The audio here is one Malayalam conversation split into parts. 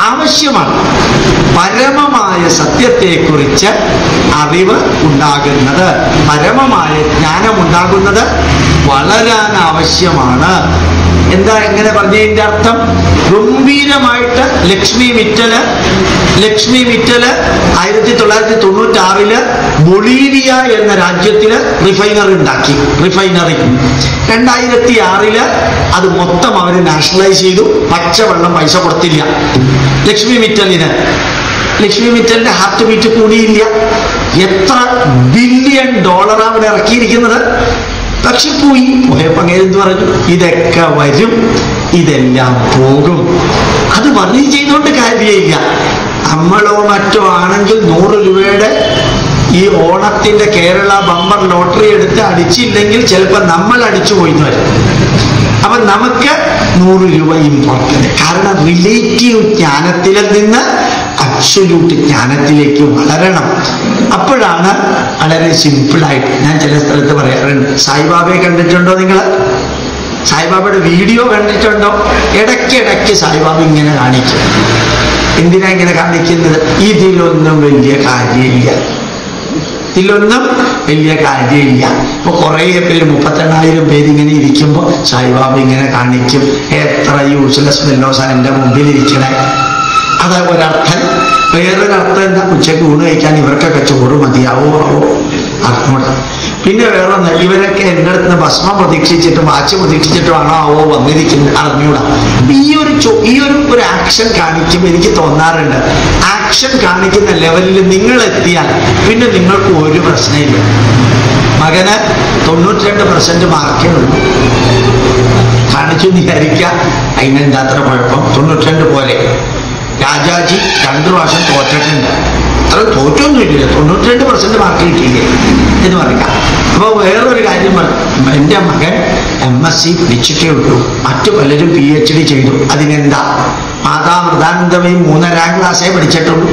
ആവശ്യമാണ്. പരമമായ സത്യത്തെക്കുറിച്ച് അറിവ് ഉണ്ടാകുന്നത്, പരമമായ ജ്ഞാനം ഉണ്ടാകുന്നത് വളരാൻ ആവശ്യമാണ്. എന്താ എങ്ങനെ പറഞ്ഞതിന്റെ അർത്ഥം? ഗംഭീരമായിട്ട് ലക്ഷ്മി മിറ്റല് 1996 ബൊളീവിയ എന്ന രാജ്യത്തില് റിഫൈനറി ഉണ്ടാക്കി. 2006 അത് മൊത്തം അവര് നാഷണലൈസ് ചെയ്തു. പച്ചവെള്ളം പൈസ കൊടുത്തില്ല ലക്ഷ്മി മിറ്റലിന്. ലക്ഷ്മി മിറ്റലിന്റെ ഹാർട്ട് ബീറ്റ് കൂടിയില്ല. എത്ര ബില്യൺ ഡോളർ അവിടെ ഇറക്കിയിരിക്കുന്നത്. പക്ഷെ പോയപ്പോ അങ്ങനെ എന്ത് പറഞ്ഞു? ഇതൊക്കെ വരും, ഇതെല്ലാം പോകും. അത് പറഞ്ഞു ചെയ്തുകൊണ്ട് കാര്യമില്ല. നമ്മളോ മറ്റോ ആണെങ്കിൽ 100 രൂപയുടെ ഈ ഓണത്തിന്റെ കേരള ബമ്പർ ലോട്ടറി എടുത്ത് അടിച്ചില്ലെങ്കിൽ ചിലപ്പോൾ നമ്മൾ അടിച്ചു പോയിന്ന് വരും. അപ്പൊ നമുക്ക് 100 രൂപ ഇമ്പോർട്ടന്റ്. കാരണം റിലേറ്റീവ് ജ്ഞാനത്തിൽ നിന്ന് അബ്സല്യൂട്ട് ജ്ഞാനത്തിലേക്ക് വളരണം. അപ്പോഴാണ് വളരെ സിമ്പിളായിട്ട്. ഞാൻ ചില സ്ഥലത്ത് പറയാറുണ്ട്, സായിബാബയെ കണ്ടിട്ടുണ്ടോ നിങ്ങൾ? സായിബാബയുടെ വീഡിയോ കണ്ടിട്ടുണ്ടോ? ഇടയ്ക്കിടയ്ക്ക് സായിബാബ ഇങ്ങനെ കാണിക്കും. എന്തിനാ ഇങ്ങനെ കാണിക്കുന്നത്? ഇതിലൊന്നും വലിയ കാര്യമില്ല, ഇതിലൊന്നും വലിയ കാര്യമില്ല. ഇപ്പൊ കുറേ പേര് 38,000 പേര് ഇങ്ങനെ ഇരിക്കുമ്പോൾ സായിബാബ ഇങ്ങനെ കാണിക്കും. എത്ര യൂസ്ലെസ് ഫെല്ലോസാ എൻ്റെ മുമ്പിൽ ഇരിക്കണേ. അത് ഒരർത്ഥം. വേറൊരർത്ഥം എന്താ? ഉച്ചയ്ക്ക് ഊണ് കഴിക്കാൻ ഇവർക്കൊക്കെ ചോറ് മതിയാവോ അറിഞ്ഞൂടാ. പിന്നെ വേറൊന്ന്, ഇവരൊക്കെ എൻ്റെ അടുത്ത് നിന്ന് ഭസ്മം പ്രതീക്ഷിച്ചിട്ടും വാച്ച് പ്രതീക്ഷിച്ചിട്ടുമാണോ വന്നിരിക്കുന്നത് അറിഞ്ഞൂടാ. ഈ ഒരു ആക്ഷൻ കാണിക്കുമ്പോൾ എനിക്ക് തോന്നാറുണ്ട്, ആക്ഷൻ കാണിക്കുന്ന ലെവലിൽ നിങ്ങൾ എത്തിയാൽ പിന്നെ നിങ്ങൾക്ക് ഒരു പ്രശ്നമില്ല. മകന് 92% മാർക്കേ ഉള്ളൂ. കാണിച്ചു വിചാരിക്കുക, അതിനെന്താ അത്ര കുഴപ്പം? 92 പോലെ. രാജാജി 2 പ്രാവശ്യം തോറ്റിട്ടുണ്ട്. അത്ര തോറ്റൊന്നുമില്ല, 92% മാർക്ക് കിട്ടിയില്ലേ എന്ന് പറയാം. അപ്പോൾ വേറൊരു കാര്യം പറഞ്ഞു, എൻ്റെ മകൻ MSc പഠിച്ചിട്ടേ ഉള്ളൂ, മറ്റു പലരും PhD ചെയ്തു. അതിനെന്താ? മാതാമൃതാനന്ദമയും 3ാം ക്ലാസ്സേ പഠിച്ചിട്ടുള്ളൂ,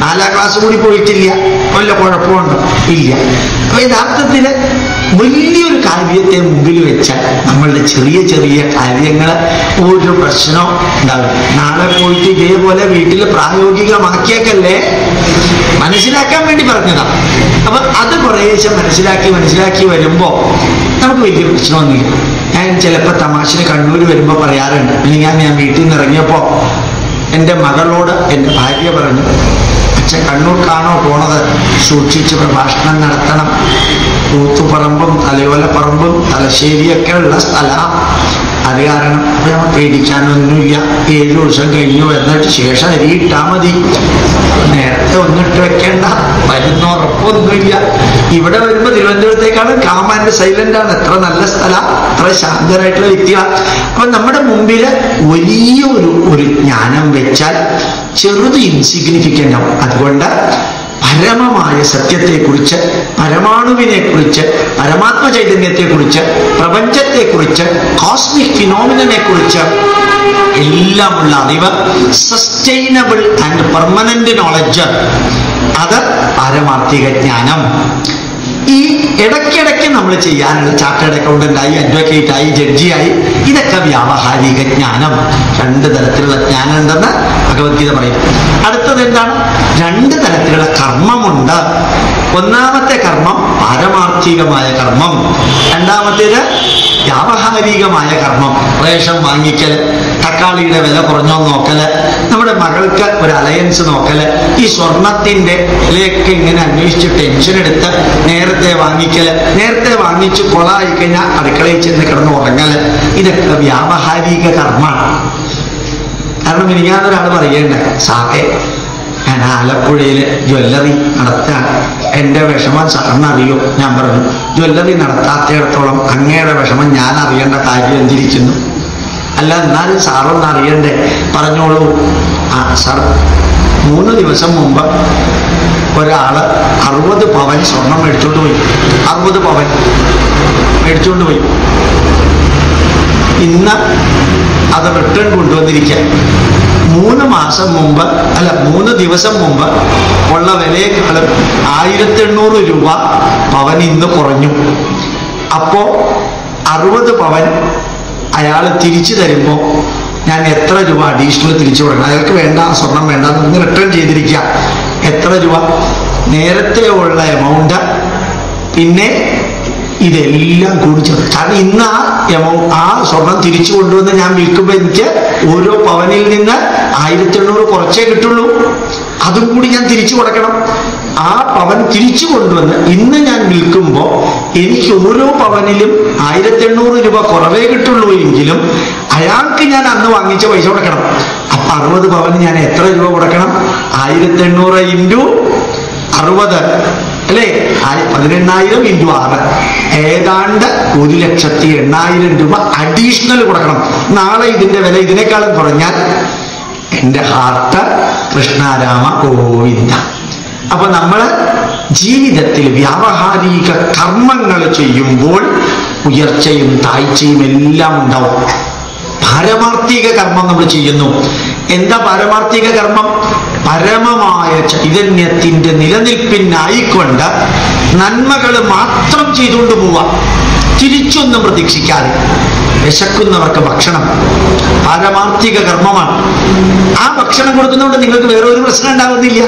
4ാം ക്ലാസ് കൂടി പോയിട്ടില്ല. വല്ല കുഴപ്പമുണ്ടോ? ഇല്ല. അപ്പൊ യഥാർത്ഥത്തിൽ വലിയൊരു കാര്യത്തെ മുമ്പിൽ വെച്ചാൽ നമ്മളുടെ ചെറിയ ചെറിയ കാര്യങ്ങൾ ഒരു പ്രശ്നം ഉണ്ടാവും. നാളെ പോയിട്ട് ഇതേപോലെ വീട്ടിൽ പ്രായോഗികമാക്കിയേക്കല്ലേ, മനസ്സിലാക്കാൻ വേണ്ടി പറഞ്ഞതാ. അപ്പൊ അത് കുറേശ്ശെ മനസ്സിലാക്കി വരുമ്പോ നമുക്ക് വലിയ പ്രശ്നമൊന്നുമില്ല. ഞാൻ ചിലപ്പോൾ തമാശന് കണ്ണൂർ വരുമ്പോൾ പറയാറുണ്ട്, ഞാൻ വീട്ടിൽ നിന്ന് ഇറങ്ങിയപ്പോ എൻ്റെ മകളോട് എൻ്റെ ഭാര്യ പറഞ്ഞു, അച്ഛൻ കണ്ണൂർക്കാണോ പോണത്? സൂക്ഷിച്ച് പ്രഭാഷണം നടത്തണം. കൂത്തുപറമ്പും തലയോലപ്പറമ്പും തലശ്ശേരിയൊക്കെ ഉള്ള സ്ഥലമാണ്. അത് കാരണം പേടിക്കാനൊന്നുമില്ല. 7 ദിവസം കഴിഞ്ഞു എന്നിട്ട് ശേഷം അരിയിട്ടാ മതി. നേരത്തെ ഒന്നിട്ട് വെക്കേണ്ട, വരുന്ന ഉറപ്പൊന്നുമില്ല. ഇവിടെ വരുമ്പോ തിരുവനന്തപുരത്തേക്കാണ് കാമാൻ്റെ സൈലന്റ് ആണ്. എത്ര നല്ല സ്ഥലം, അത്ര ശാന്തരായിട്ടുള്ള വ്യക്തിയാണ്. അപ്പൊ നമ്മുടെ മുമ്പില് വലിയ ഒരു ജ്ഞാനം വെച്ചാൽ ചെറുത് ഇൻസിഗ്നിഫിക്കൻ്റ് ആവും. അതുകൊണ്ട് പരമമായ സത്യത്തെക്കുറിച്ച്, പരമാണുവിനെക്കുറിച്ച്, പരമാത്മ ചൈതന്യത്തെക്കുറിച്ച്, പ്രപഞ്ചത്തെക്കുറിച്ച്, കോസ്മിക് ഫിനോമിനെ കുറിച്ച് എല്ലാമുള്ള അറിവ്, സസ്റ്റൈനബിൾ ആൻഡ് പെർമനന്റ് നോളജ്, അത് പാരമാർത്ഥിക ജ്ഞാനം. ഈ ഇടയ്ക്കിടയ്ക്ക് നമ്മൾ ചെയ്യാനുള്ള ചാർട്ടേഡ് അക്കൗണ്ടന്റായി, അഡ്വക്കേറ്റായി, ജഡ്ജിയായി, ഇതൊക്കെ വ്യാവഹാരിക ജ്ഞാനം. 2 തരത്തിലുള്ള ജ്ഞാനം ഉണ്ടെന്ന് ഭഗവത്ഗീത പറയും. അടുത്തത് എന്താണ്? 2 തരത്തിലുള്ള കർമ്മമുണ്ട്. ഒന്നാമത്തെ കർമ്മം പാരമാർത്ഥികമായ കർമ്മം, രണ്ടാമത്തേത് വ്യാവഹാരികമായ കർമ്മം. റേഷൻ വാങ്ങിക്കല്, തക്കാളിയുടെ വില കുറഞ്ഞോ നോക്കല്, നമ്മുടെ മകൾക്ക് ഒരു അലയൻസ് നോക്കല്, ഈ സ്വർണത്തിന്റെ വിലയൊക്കെ ഇങ്ങനെ അന്വേഷിച്ച് ടെൻഷൻ എടുത്ത് നേരത്തെ വാങ്ങിക്കല്, നേരത്തെ വാങ്ങിച്ച് കൊളായി കഴിഞ്ഞാൽ അടുക്കളയിൽ ചെന്ന് കിടന്ന് ഉറങ്ങല്, ഇതൊക്കെ വ്യാവഹാരിക കർമ്മമാണ്. കാരണം എനിക്കാതൊരാൾ പറയണ്ടേ, സാറേ ഞാൻ ആലപ്പുഴയിൽ ജ്വല്ലറി നടത്തുകയാണ്, എൻ്റെ വിഷമം സാറിന് അറിയോ? ഞാൻ പറഞ്ഞു, ജ്വല്ലറി നടത്താത്തിടത്തോളം അങ്ങയുടെ വിഷമം ഞാൻ അറിയേണ്ട കാര്യം എന്തിരിക്കുന്നു? അല്ല എന്നാലും സാറൊന്ന് അറിയണ്ടേ? പറഞ്ഞോളൂ. ആ സാർ, 3 ദിവസം മുമ്പ് ഒരാള് 60 പവൻ സ്വർണം മേടിച്ചോണ്ട് പോയി. 60 പവൻ മേടിച്ചോണ്ട് പോയി. ഇന്ന് അത് റിട്ടേൺ കൊണ്ടുവന്നിരിക്കാൻ 3 ദിവസം മുമ്പ് ഉള്ള വിലയേക്കാളും 1800 രൂപ പവൻ ഇന്ന് കുറഞ്ഞു. അപ്പോ 60 പവൻ അയാൾ തിരിച്ചു തരുമ്പോൾ ഞാൻ എത്ര രൂപ അഡീഷണൽ തിരിച്ചു കൊടുക്കണം? അയാൾക്ക് വേണ്ട, സ്വർണം വേണ്ട, ഒന്ന് റിട്ടേൺ ചെയ്തിരിക്കുക. എത്ര രൂപ? നേരത്തെ ഉള്ള എമൗണ്ട് പിന്നെ ഇതെല്ലാം കൂടി ചേർത്ത്. കാരണം ഇന്ന് ആ സ്വർണം തിരിച്ചു കൊണ്ടുവന്ന് ഞാൻ വിൽക്കുമ്പോൾ എനിക്ക് ഓരോ പവനിൽ നിന്ന് 1800 കുറച്ചേ കിട്ടുള്ളൂ. അതും കൂടി ഞാൻ തിരിച്ചു കൊടുക്കണം. ആ പവൻ തിരിച്ചു കൊണ്ടുവന്ന് ഇന്ന് ഞാൻ വിൽക്കുമ്പോൾ എനിക്ക് ഓരോ പവനിലും 1800 രൂപ കുറവേ കിട്ടുള്ളൂ എങ്കിലും അയാൾക്ക് ഞാൻ അന്ന് വാങ്ങിച്ച പൈസ കൊടുക്കണം. അപ്പൊ 60 പവന് ഞാൻ എത്ര രൂപ കൊടുക്കണം? 1800 ഇൻറ്റു 60 അല്ലേ? 18,000 ഇൻറ്റു 6, ഏതാണ്ട് 1,08,000 രൂപ അഡീഷണൽ കൊടുക്കണം. നാളെ ഇതിന്റെ വില ഇതിനേക്കാളും കുറഞ്ഞാൽ എൻ്റെ ഹാർട്ട് കൃഷ്ണരാമ ഗോവിന്ദ. അപ്പൊ നമ്മള് ജീവിതത്തിൽ വ്യാവഹാരിക കർമ്മങ്ങൾ ചെയ്യുമ്പോൾ ഉയർച്ചയും താഴ്ചയും എല്ലാം ഉണ്ടാവും. പാരമാർത്ഥിക കർമ്മം നമ്മൾ ചെയ്യുന്നു. എന്താ പാരമാർത്ഥിക കർമ്മം? പരമമായ ചൈതന്യത്തിന്റെ നിലനിൽപ്പിനായിക്കൊണ്ട് നന്മകൾ മാത്രം ചെയ്തുകൊണ്ട് പോവാം, തിരിച്ചൊന്നും പ്രതീക്ഷിക്കാതെ. വിശക്കുന്നവർക്ക് ഭക്ഷണം പാരമാർത്ഥിക കർമ്മമാണ്. ആ ഭക്ഷണം കൊടുക്കുന്നതുകൊണ്ട് നിങ്ങൾക്ക് വേറെ ഒരു പ്രശ്നം ഉണ്ടാകുന്നില്ല.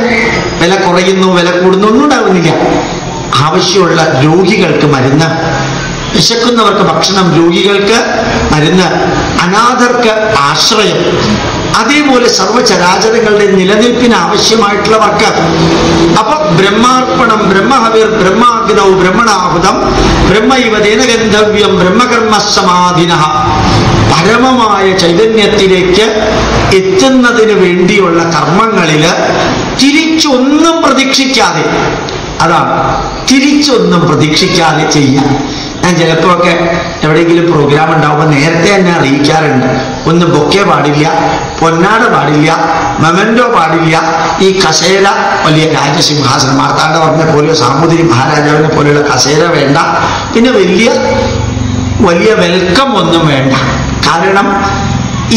വില കുറയുന്നു, വില കൂടുന്നു, ഒന്നും ഉണ്ടാകുന്നില്ല. ആവശ്യമുള്ള രോഗികൾക്ക് മരുന്ന്, വിശക്കുന്നവർക്ക് ഭക്ഷണം, രോഗികൾക്ക് മരുന്ന്, അനാഥർക്ക് ആശ്രയം. അതേപോലെ സർവചരാചരങ്ങളുടെ നിലനിൽപ്പിന് ആവശ്യമായിട്ടുള്ളവർക്ക്. അപ്പൊ ബ്രഹ്മാർപ്പണം, ബ്രഹ്മഹവിർ, ബ്രഹ്മാഗ്നൗ, ബ്രഹ്മണാഹുതം, ബ്രഹ്മൈവ തേന ഗന്ധവ്യം, ബ്രഹ്മകർമ്മ സമാധിനഃ. പരമമായ ചൈതന്യത്തിലേക്ക് എത്തുന്നതിന് വേണ്ടിയുള്ള കർമ്മങ്ങളില് തിരിച്ചൊന്നും പ്രതീക്ഷിക്കാതെ, അതാണ് തിരിച്ചൊന്നും പ്രതീക്ഷിക്കാതെ ചെയ്യാൻ. ഞാൻ ചിലപ്പോഴൊക്കെ എവിടെയെങ്കിലും പ്രോഗ്രാം ഉണ്ടാവുമ്പോൾ നേരത്തെ എന്നെ അറിയിക്കാറുണ്ട്. ഒന്ന് ബൊക്കെ പാടില്ല, പൊന്നാട പാടില്ല, മെമന്റോ പാടില്ല, ഈ കസേര വലിയ രാജസിംഹാസനം മാർത്താണ്ഡ പറഞ്ഞ പോലെ സാമൂതിരി മഹാരാജാവിനെ പോലെയുള്ള കസേര വേണ്ട, പിന്നെ വലിയ വെൽക്കം ഒന്നും വേണ്ട. കാരണം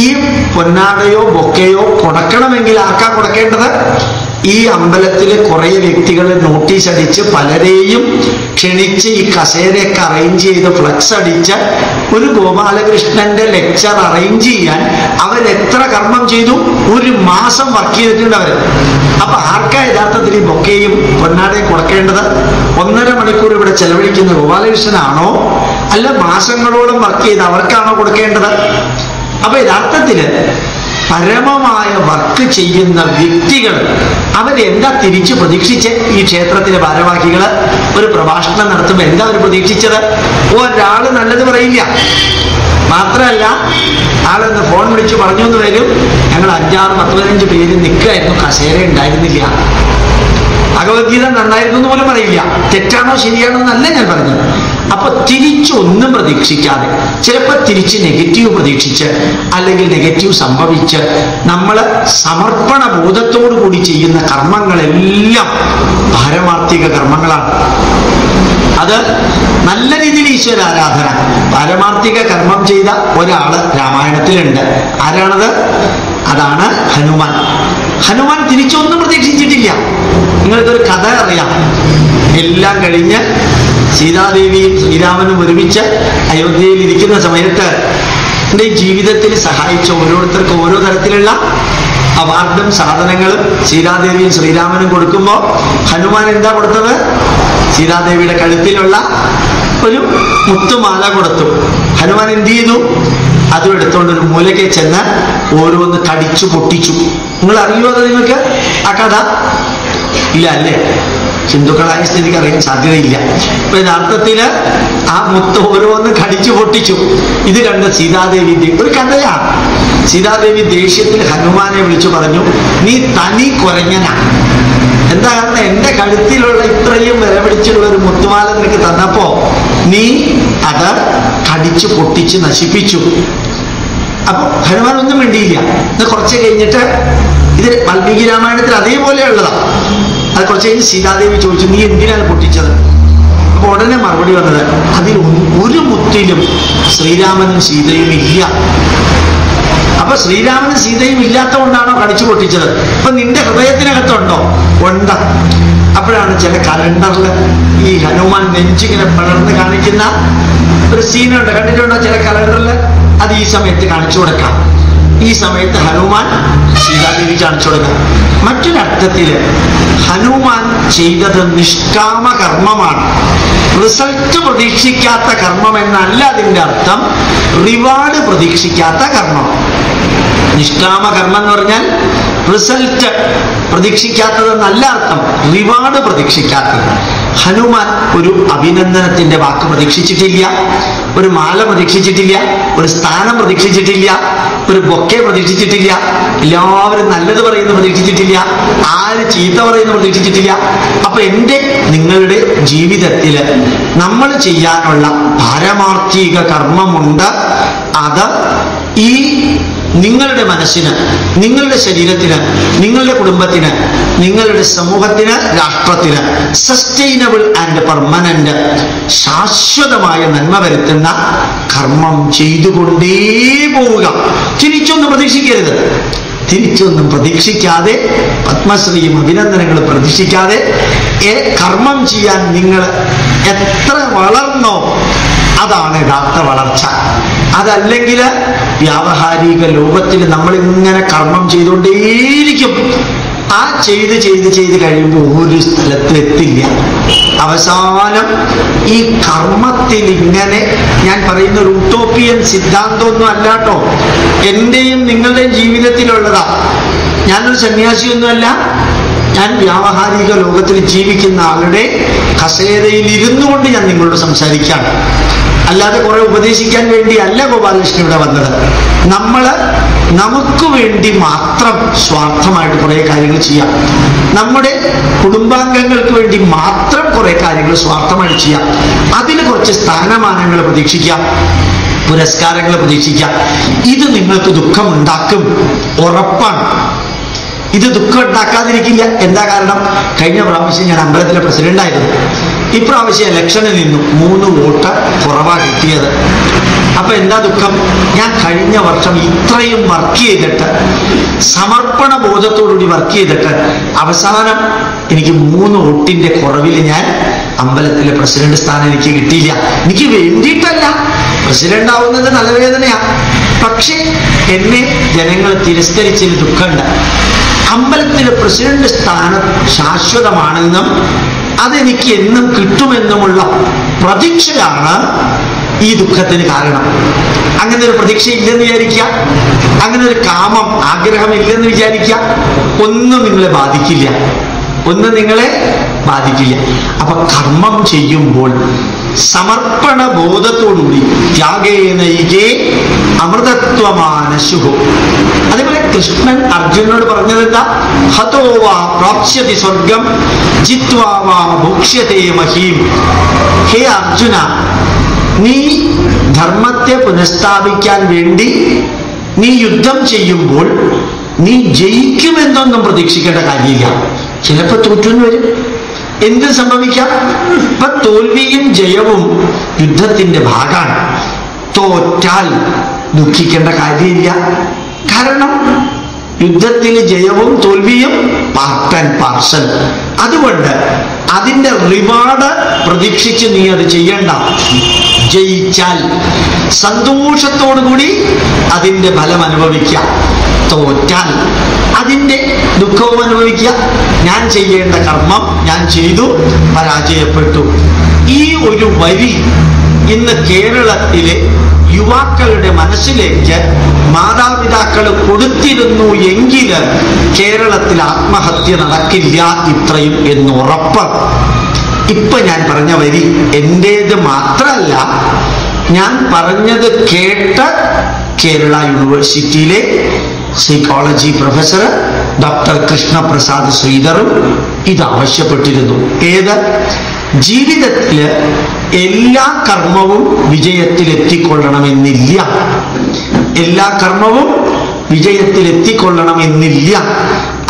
ഈ പൊന്നാടയോ ബൊക്കെയോ കൊടുക്കണമെങ്കിൽ ആർക്കാ കൊടുക്കേണ്ടത്? ഈ അമ്പലത്തിലെ കുറെ വ്യക്തികളെ നോട്ടീസ് അടിച്ച് പലരെയും ക്ഷണിച്ച് ഈ കസേരയൊക്കെ അറേഞ്ച് ചെയ്ത് ഫ്ലക്സ് അടിച്ച് ഒരു ഗോപാലകൃഷ്ണന്റെ ലെക്ചർ അറേഞ്ച് ചെയ്യാൻ അവരെത്ര കർമ്മം ചെയ്തു? 1 മാസം വർക്ക് ചെയ്തിട്ടുണ്ട് അവര്. അപ്പൊ ആർക്കാ യഥാർത്ഥത്തിൽ ഈ ബൊക്കെയും പൊന്നാടയും കൊടുക്കേണ്ടത്? 1.5 മണിക്കൂർ ഇവിടെ ചെലവഴിക്കുന്ന ഗോപാലകൃഷ്ണനാണോ, അല്ല മാസങ്ങളോളം വർക്ക് ചെയ്ത് അവർക്കാണോ കൊടുക്കേണ്ടത്? അപ്പൊ യഥാർത്ഥത്തില് പരമമായ വർക്ക് ചെയ്യുന്ന വ്യക്തികൾ അവരെന്താ തിരിച്ചു പ്രതീക്ഷിച്ച്? ഈ ക്ഷേത്രത്തിലെ ഭാരവാഹികള് ഒരു പ്രഭാഷണം നടത്തുമ്പോൾ എന്താ അവർ പ്രതീക്ഷിച്ചത്? ഒരാള് നല്ലത് പറയില്ല. മാത്രമല്ല ആളെന്ന് ഫോൺ വിളിച്ചു പറഞ്ഞു എന്ന് വരും, ഞങ്ങൾ 5, 6, 10, 15 പേര് നിൽക്കായിരുന്നു, കസേര ഉണ്ടായിരുന്നില്ല. ഭഗവത്ഗീത നന്നായിരുന്നു എന്ന് പോലും പറയില്ല. തെറ്റാണോ ശരിയാണോ എന്നല്ല ഞാൻ പറഞ്ഞത്. അപ്പൊ തിരിച്ചൊന്നും പ്രതീക്ഷിക്കാതെ, ചിലപ്പോൾ തിരിച്ച് നെഗറ്റീവ് പ്രതീക്ഷിച്ച് അല്ലെങ്കിൽ നെഗറ്റീവ് സംഭവിച്ച് നമ്മൾ സമർപ്പണ ബോധത്തോടു കൂടി ചെയ്യുന്ന കർമ്മങ്ങളെല്ലാം പാരമാർത്ഥിക കർമ്മങ്ങളാണ്. അത് നല്ല രീതിയിൽ ഈശ്വര ആരാധന. പാരമാർത്ഥിക കർമ്മം ചെയ്ത ഒരാള് രാമായണത്തിലുണ്ട്. ആരാണത്? അതാണ് ഹനുമാൻ. ഹനുമാൻ തിരിച്ചൊന്നും പ്രതീക്ഷിച്ചിട്ടില്ല. നിങ്ങൾക്കൊരു കഥ അറിയാം. എല്ലാം കഴിഞ്ഞ് സീതാദേവിയും ശ്രീരാമനും ഒരുമിച്ച് അയോധ്യയിൽ ഇരിക്കുന്ന സമയത്ത് എൻ്റെ ജീവിതത്തിൽ സഹായിച്ച ഓരോരുത്തർക്കും ഓരോ തരത്തിലുള്ള അവാർഡും സാധനങ്ങളും സീതാദേവിയും ശ്രീരാമനും കൊടുക്കുമ്പോൾ ഹനുമാൻ എന്താ കൊടുത്തത്? സീതാദേവിയുടെ കഴുത്തിലുള്ള ഒരു മുത്തുമാല കൊടുത്തു. ഹനുമാൻ എന്ത് ചെയ്തു? അതും എടുത്തുകൊണ്ട് ഒരു മൂലയ്ക്ക് ചെന്ന് ഓരോന്ന് കടിച്ചു പൊട്ടിച്ചു. നിങ്ങൾ അറിയുമോ അത്? നിങ്ങൾക്ക് ആ കഥ ഇല്ല അല്ലേ? ഹിന്ദുക്കളായ സ്ഥിതിക്ക് അറിയാൻ സാധ്യതയില്ല. അപ്പൊ യഥാർത്ഥത്തില് ആ മുത്ത് ഓരോന്ന് കടിച്ചു പൊട്ടിച്ചു. ഇത് കണ്ട് സീതാദേവി, ഒരു കഥയാണ്, സീതാദേവി ദേഷ്യത്തിൽ ഹനുമാനെ വിളിച്ചു പറഞ്ഞു, നീ തനി കുറഞ്ഞനാണ്. എന്താ കാരണം? എന്റെ കഴുത്തിലുള്ള ഇത്രയും വില പിടിച്ചുള്ള ഒരു മുത്തുമാല നിനക്ക് തന്നപ്പോ നീ അത് കടിച്ചു പൊട്ടിച്ച് നശിപ്പിച്ചു. അപ്പൊ ഹനുമാൻ ഒന്നും വേണ്ടിയില്ല. ഇത് കുറച്ച് കഴിഞ്ഞിട്ട്, ഇത് വാൽമീകി രാമായണത്തിൽ അതേപോലെയുള്ളതാണ്. അത് കുറച്ച് കഴിഞ്ഞ് സീതാദേവി ചോദിച്ചു, നീ എന്തിനാണ് പൊട്ടിച്ചത്? അപ്പൊ ഉടനെ മറുപടി വന്നത്, അതിൽ ഒരു മുത്തിലും ശ്രീരാമനും സീതയും ഇല്ല. അപ്പൊ ശ്രീരാമനും സീതയും ഇല്ലാത്തതുകൊണ്ടാണോ കടിച്ചു പൊട്ടിച്ചത്? അപ്പൊ നിന്റെ ഹൃദയത്തിനകത്തുണ്ടോ? ഉണ്ട്. അപ്പോഴാണ് ചില കലണ്ടറിൽ ഈ ഹനുമാൻ നെഞ്ചിങ്ങനെ പടർന്ന് കാണിക്കുന്ന ഒരു സീനുണ്ട്, കണ്ടിട്ടുണ്ടോ? ചില കലണ്ടറിൽ അത് ഈ സമയത്ത് കാണിച്ചു കൊടുക്കാം. ഈ സമയത്ത് ഹനുമാൻ സീതാദേവി കാണിച്ചു കൊടുക്കുക. മറ്റൊരർത്ഥത്തില് ഹനുമാൻ ചെയ്തത് നിഷ്കാമ കർമ്മമാണ്. റിസൾട്ട് പ്രതീക്ഷിക്കാത്ത കർമ്മം എന്നല്ല അതിന്റെ അർത്ഥം, റിവാർഡ് പ്രതീക്ഷിക്കാത്ത കർമ്മം. നിഷ്കാമ കർമ്മം എന്ന് പറഞ്ഞാൽ റിസൾട്ട് പ്രതീക്ഷിക്കാത്തതെന്നല്ല അർത്ഥം, റിവാർഡ് പ്രതീക്ഷിക്കാത്തത്. ഹനുമാൻ ഒരു അഭിനന്ദനത്തിന്റെ വാക്ക് പ്രതീക്ഷിച്ചിട്ടില്ല, ഒരു മാല പ്രതീക്ഷിച്ചിട്ടില്ല, ഒരു സ്ഥാനം പ്രതീക്ഷിച്ചിട്ടില്ല, ഒരു ബൊക്കെ പ്രതീക്ഷിച്ചിട്ടില്ല, എല്ലാവരും നല്ലത് പറയുന്നത് പ്രതീക്ഷിച്ചിട്ടില്ല, ആര് ചീത്ത പറയുന്നത് പ്രതീക്ഷിച്ചിട്ടില്ല. അപ്പൊ എൻ്റെ നിങ്ങളുടെ ജീവിതത്തില് നമ്മൾ ചെയ്യാനുള്ള പാരമാർത്ഥിക കർമ്മമുണ്ട്. അത് ഈ നിങ്ങളുടെ മനസ്സിന്, നിങ്ങളുടെ ശരീരത്തിന്, നിങ്ങളുടെ കുടുംബത്തിന്, നിങ്ങളുടെ സമൂഹത്തിന്, രാഷ്ട്രത്തിന് സസ്റ്റൈനബിൾ ആൻഡ് പെർമനന്റ്, ശാശ്വതമായ നന്മ വരുത്തുന്ന കർമ്മം ചെയ്തുകൊണ്ടേ പോവുക. തിരിച്ചൊന്നും പ്രതീക്ഷിക്കരുത്. തിരിച്ചൊന്നും പ്രതീക്ഷിക്കാതെ, പത്മശ്രീയും അഭിനന്ദനങ്ങളും പ്രതീക്ഷിക്കാതെ കർമ്മം ചെയ്യാൻ നിങ്ങൾ എത്ര വളർന്നോ അതാണ് യഥാർത്ഥ വളർച്ച. അതല്ലെങ്കിൽ വ്യാവഹാരിക ലോകത്തിൽ നമ്മളിങ്ങനെ കർമ്മം ചെയ്തുകൊണ്ടേയിരിക്കും. ആ ചെയ്ത് ചെയ്ത് ചെയ്ത് കഴിയുമ്പോൾ ഒരു സ്ഥലത്ത് എത്തില്ല. അവസാനം ഈ കർമ്മത്തിൽ ഇങ്ങനെ, ഞാൻ പറയുന്ന ഒരു ഉട്ടോപ്പിയൻ സിദ്ധാന്തമൊന്നും അല്ലാട്ടോ, എൻ്റെയും നിങ്ങളുടെയും ജീവിതത്തിലുള്ളതാ. ഞാനൊരു സന്യാസിയൊന്നുമല്ല, ഞാൻ വ്യാവഹാരിക ലോകത്തിൽ ജീവിക്കുന്ന ആളുടെ കസേരയിൽ ഇരുന്നു കൊണ്ട് ഞാൻ നിങ്ങളോട് സംസാരിക്കുകയാണ്. അല്ലാതെ കുറെ ഉപദേശിക്കാൻ വേണ്ടി അല്ല ഗോപാലകൃഷ്ണൻ ഇവിടെ വന്നത്. നമുക്ക് വേണ്ടി മാത്രം സ്വാർത്ഥമായിട്ട് കുറെ കാര്യങ്ങൾ ചെയ്യാം. നമ്മുടെ കുടുംബാംഗങ്ങൾക്ക് വേണ്ടി മാത്രം കുറെ കാര്യങ്ങൾ സ്വാർത്ഥമായിട്ട് ചെയ്യാം. അതിന് കുറച്ച് സ്ഥാനമാനങ്ങൾ പ്രതീക്ഷിക്കാം, പുരസ്കാരങ്ങൾ പ്രതീക്ഷിക്കാം. ഇത് നിങ്ങൾക്ക് ദുഃഖമുണ്ടാക്കും, ഉറപ്പാണ്. ഇത് ദുഃഖം ഉണ്ടാക്കാതിരിക്കില്ല. എന്താ കാരണം? കഴിഞ്ഞ പ്രാവശ്യം ഞാൻ അമ്പലത്തിലെ പ്രസിഡന്റായിരുന്നു. ഇപ്രാവശ്യം ഇലക്ഷന് നിന്നു, 3 വോട്ട് കുറവാണ് കിട്ടിയത്. അപ്പൊ എന്താ ദുഃഖം? ഞാൻ കഴിഞ്ഞ വർഷം ഇത്രയും വർക്ക് ചെയ്തിട്ട്, സമർപ്പണ ബോധത്തോടുകൂടി വർക്ക് ചെയ്തിട്ട്, അവസാനം എനിക്ക് 3 വോട്ടിന്റെ കുറവിൽ ഞാൻ അമ്പലത്തിലെ പ്രസിഡന്റ് സ്ഥാനം എനിക്ക് കിട്ടിയില്ല. എനിക്ക് വേണ്ടിയിട്ടല്ല, പ്രസിഡന്റ് ആവുന്നത് നല്ല വേദനയാ. പക്ഷേ എന്നെ ജനങ്ങൾ തിരസ്കരിച്ചതിൽ ദുഃഖമുണ്ട്. അമ്പലത്തിലെ പ്രസിഡന്റ് സ്ഥാനം ശാശ്വതമാണെന്നും അതെനിക്ക് എന്നും കിട്ടുമെന്നുമുള്ള പ്രതീക്ഷയാണ് ഈ ദുഃഖത്തിന് കാരണം. അങ്ങനെ ഒരു പ്രതീക്ഷ ഇല്ലെന്ന് വിചാരിക്കുക, അങ്ങനെ ഒരു കാമം, ആഗ്രഹം ഇല്ലെന്ന് വിചാരിക്കുക, ഒന്നും നിങ്ങളെ ബാധിക്കില്ല, ഒന്നും നിങ്ങളെ ബാധിക്കില്ല. അപ്പൊ കർമ്മം ചെയ്യുമ്പോൾ സമർപ്പണ ബോധത്തോടുകൂടി, ത്യാഗേനൈകേ അമൃതത്വമാനശുഹു. അതേപോലെ കൃഷ്ണൻ അർജുനോട് പറഞ്ഞത് എന്താ? ഹതോ വാ പ്രാപ്സ്യതി സ്വർഗം ജിത്വാ വാ ഭുക്ഷ്യതേ മഹീം. ഹേ അർജുന, നീ ധർമ്മത്തെ പുനഃസ്ഥാപിക്കാൻ വേണ്ടി നീ യുദ്ധം ചെയ്യുമ്പോൾ നീ ജയിക്കുമെന്നൊന്നും പ്രതീക്ഷിക്കേണ്ട കാര്യമില്ല. ചിലപ്പോ തോറ്റെന്ന് വരും. എന്ത് സംഭവിക്കാം? ഇപ്പൊ തോൽവിയും ജയവും യുദ്ധത്തിന്റെ ഭാഗമാണ്. തോറ്റാൽ ദുഃഖിക്കേണ്ട കാര്യമില്ല. കാരണം യുദ്ധത്തിൽ ജയവും തോൽവിയും പാർട്ട് ആൻഡ് പാർസൽ. അതുകൊണ്ട് അതിന്റെ റിവാർഡ് പ്രതീക്ഷിച്ച് നീ അത് ചെയ്യണ്ട. ജയിച്ചാൽ സന്തോഷത്തോടുകൂടി അതിന്റെ ഫലം അനുഭവിക്കുക, തോറ്റാൽ അതിന്റെ ദുഃഖവും അനുഭവിക്കുക. ഞാൻ ചെയ്യേണ്ട കർമ്മം ഞാൻ ചെയ്തു, പരാജയപ്പെട്ടു. ഈ ഒരു വരി ഇന്ന് കേരളത്തിലെ യുവാക്കളുടെ മനസ്സിലേക്ക് മാതാപിതാക്കൾ കൊടുത്തിരുന്നു എങ്കിൽ കേരളത്തിൽ ആത്മഹത്യ നടക്കില്ല ഇത്രയും എന്ന് ഉറപ്പ്. ഇപ്പൊ ഞാൻ പറഞ്ഞ വരി എന്റേത് മാത്രമല്ല, ഞാൻ പറഞ്ഞത് കേട്ട് കേരള യൂണിവേഴ്സിറ്റിയിലെ സൈക്കോളജി പ്രൊഫസർ ഡോക്ടർ കൃഷ്ണപ്രസാദ് ശ്രീധറും ഇത് ആവശ്യപ്പെട്ടിരുന്നു. ഏത്? ജീവിതത്തില് എല്ലാ കർമ്മവും വിജയത്തിലെത്തിക്കൊള്ളണമെന്നില്ല, എല്ലാ കർമ്മവും വിജയത്തിലെത്തിക്കൊള്ളണമെന്നില്ല.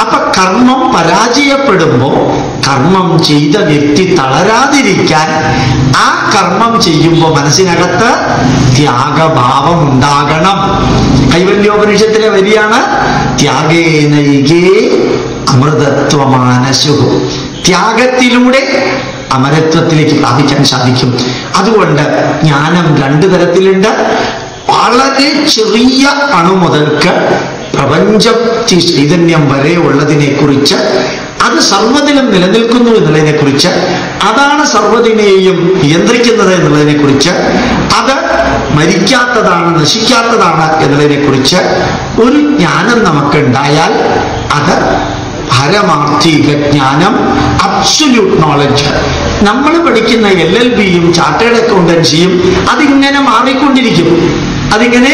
അപ്പൊ കർമ്മം പരാജയപ്പെടുമ്പോ കർമ്മം ചെയ്ത വ്യക്തി തളരാതിരിക്കാൻ ആ കർമ്മം ചെയ്യുമ്പോൾ മനസ്സിനകത്ത് ത്യാഗഭാവം ഉണ്ടാകണം. കൈവല്യോപനിഷത്തിലെ വരിയാണ് ത്യാഗേനൈകേ അമൃതത്വമാനശുഹു. ത്യാഗത്തിലൂടെ അമരത്വത്തിലേക്ക് പ്രാപിക്കാൻ സാധിക്കും. അതുകൊണ്ട് ജ്ഞാനം 2 തരത്തിലുണ്ട്. വളരെ ചെറിയ അണു മുതൽക്ക് പ്രപഞ്ചത്തി ചൈതന്യം വരെ ഉള്ളതിനെ കുറിച്ച്, അത് സർവ്വതിലും നിലനിൽക്കുന്നു എന്നുള്ളതിനെ കുറിച്ച്, അതാണ് സർവ്വതിനെയും നിയന്ത്രിക്കുന്നത് എന്നുള്ളതിനെ കുറിച്ച്, അത് മരിക്കാത്തതാണ്, നശിക്കാത്തതാണ് എന്നുള്ളതിനെ കുറിച്ച് ഒരു ജ്ഞാനം നമുക്കുണ്ടായാൽ അത് പരമാർത്ഥിക ജ്ഞാനം, അബ്സല്യൂട്ട് നോളജ്. നമ്മൾ പഠിക്കുന്ന LLBയും ചാർട്ടേഡ് അക്കൗണ്ടൻസിയും അതിങ്ങനെ മാറിക്കൊണ്ടിരിക്കും, അതിങ്ങനെ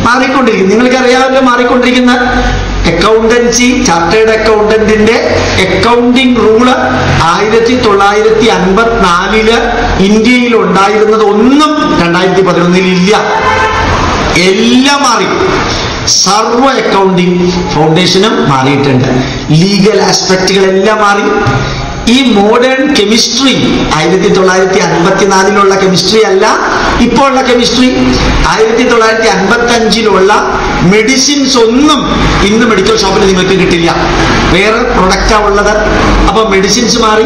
മാറിക്കൊണ്ടിരിക്കും. നിങ്ങൾക്കറിയാമല്ലോ മാറിക്കൊണ്ടിരിക്കുന്ന അക്കൗണ്ടൻസി. ചാർട്ടേഡ് അക്കൗണ്ടന്റിന്റെ അക്കൗണ്ടിംഗ് റൂള് 1954 ഇന്ത്യയിൽ ഉണ്ടായിരുന്നത് ഒന്നും 2011 ഇല്ല. എല്ലാം മാറി. സർവ അക്കൗണ്ടിംഗ് ഫൗണ്ടേഷനും മാറിയിട്ടുണ്ട്. ലീഗൽ ആസ്പെക്റ്റുകളെല്ലാം മാറി. ഈ മോഡേൺ കെമിസ്ട്രി 1954 കെമിസ്ട്രി അല്ല ഇപ്പോൾ ഉള്ള കെമിസ്ട്രി. 1955 മെഡിസിൻസ് ഒന്നും ഇന്ന് മെഡിക്കൽ ഷോപ്പിൽ നിങ്ങൾക്ക് കിട്ടില്ല. വേറെ പ്രൊഡക്റ്റാ ഉള്ളത്. അപ്പൊ മെഡിസിൻസ് മാറി,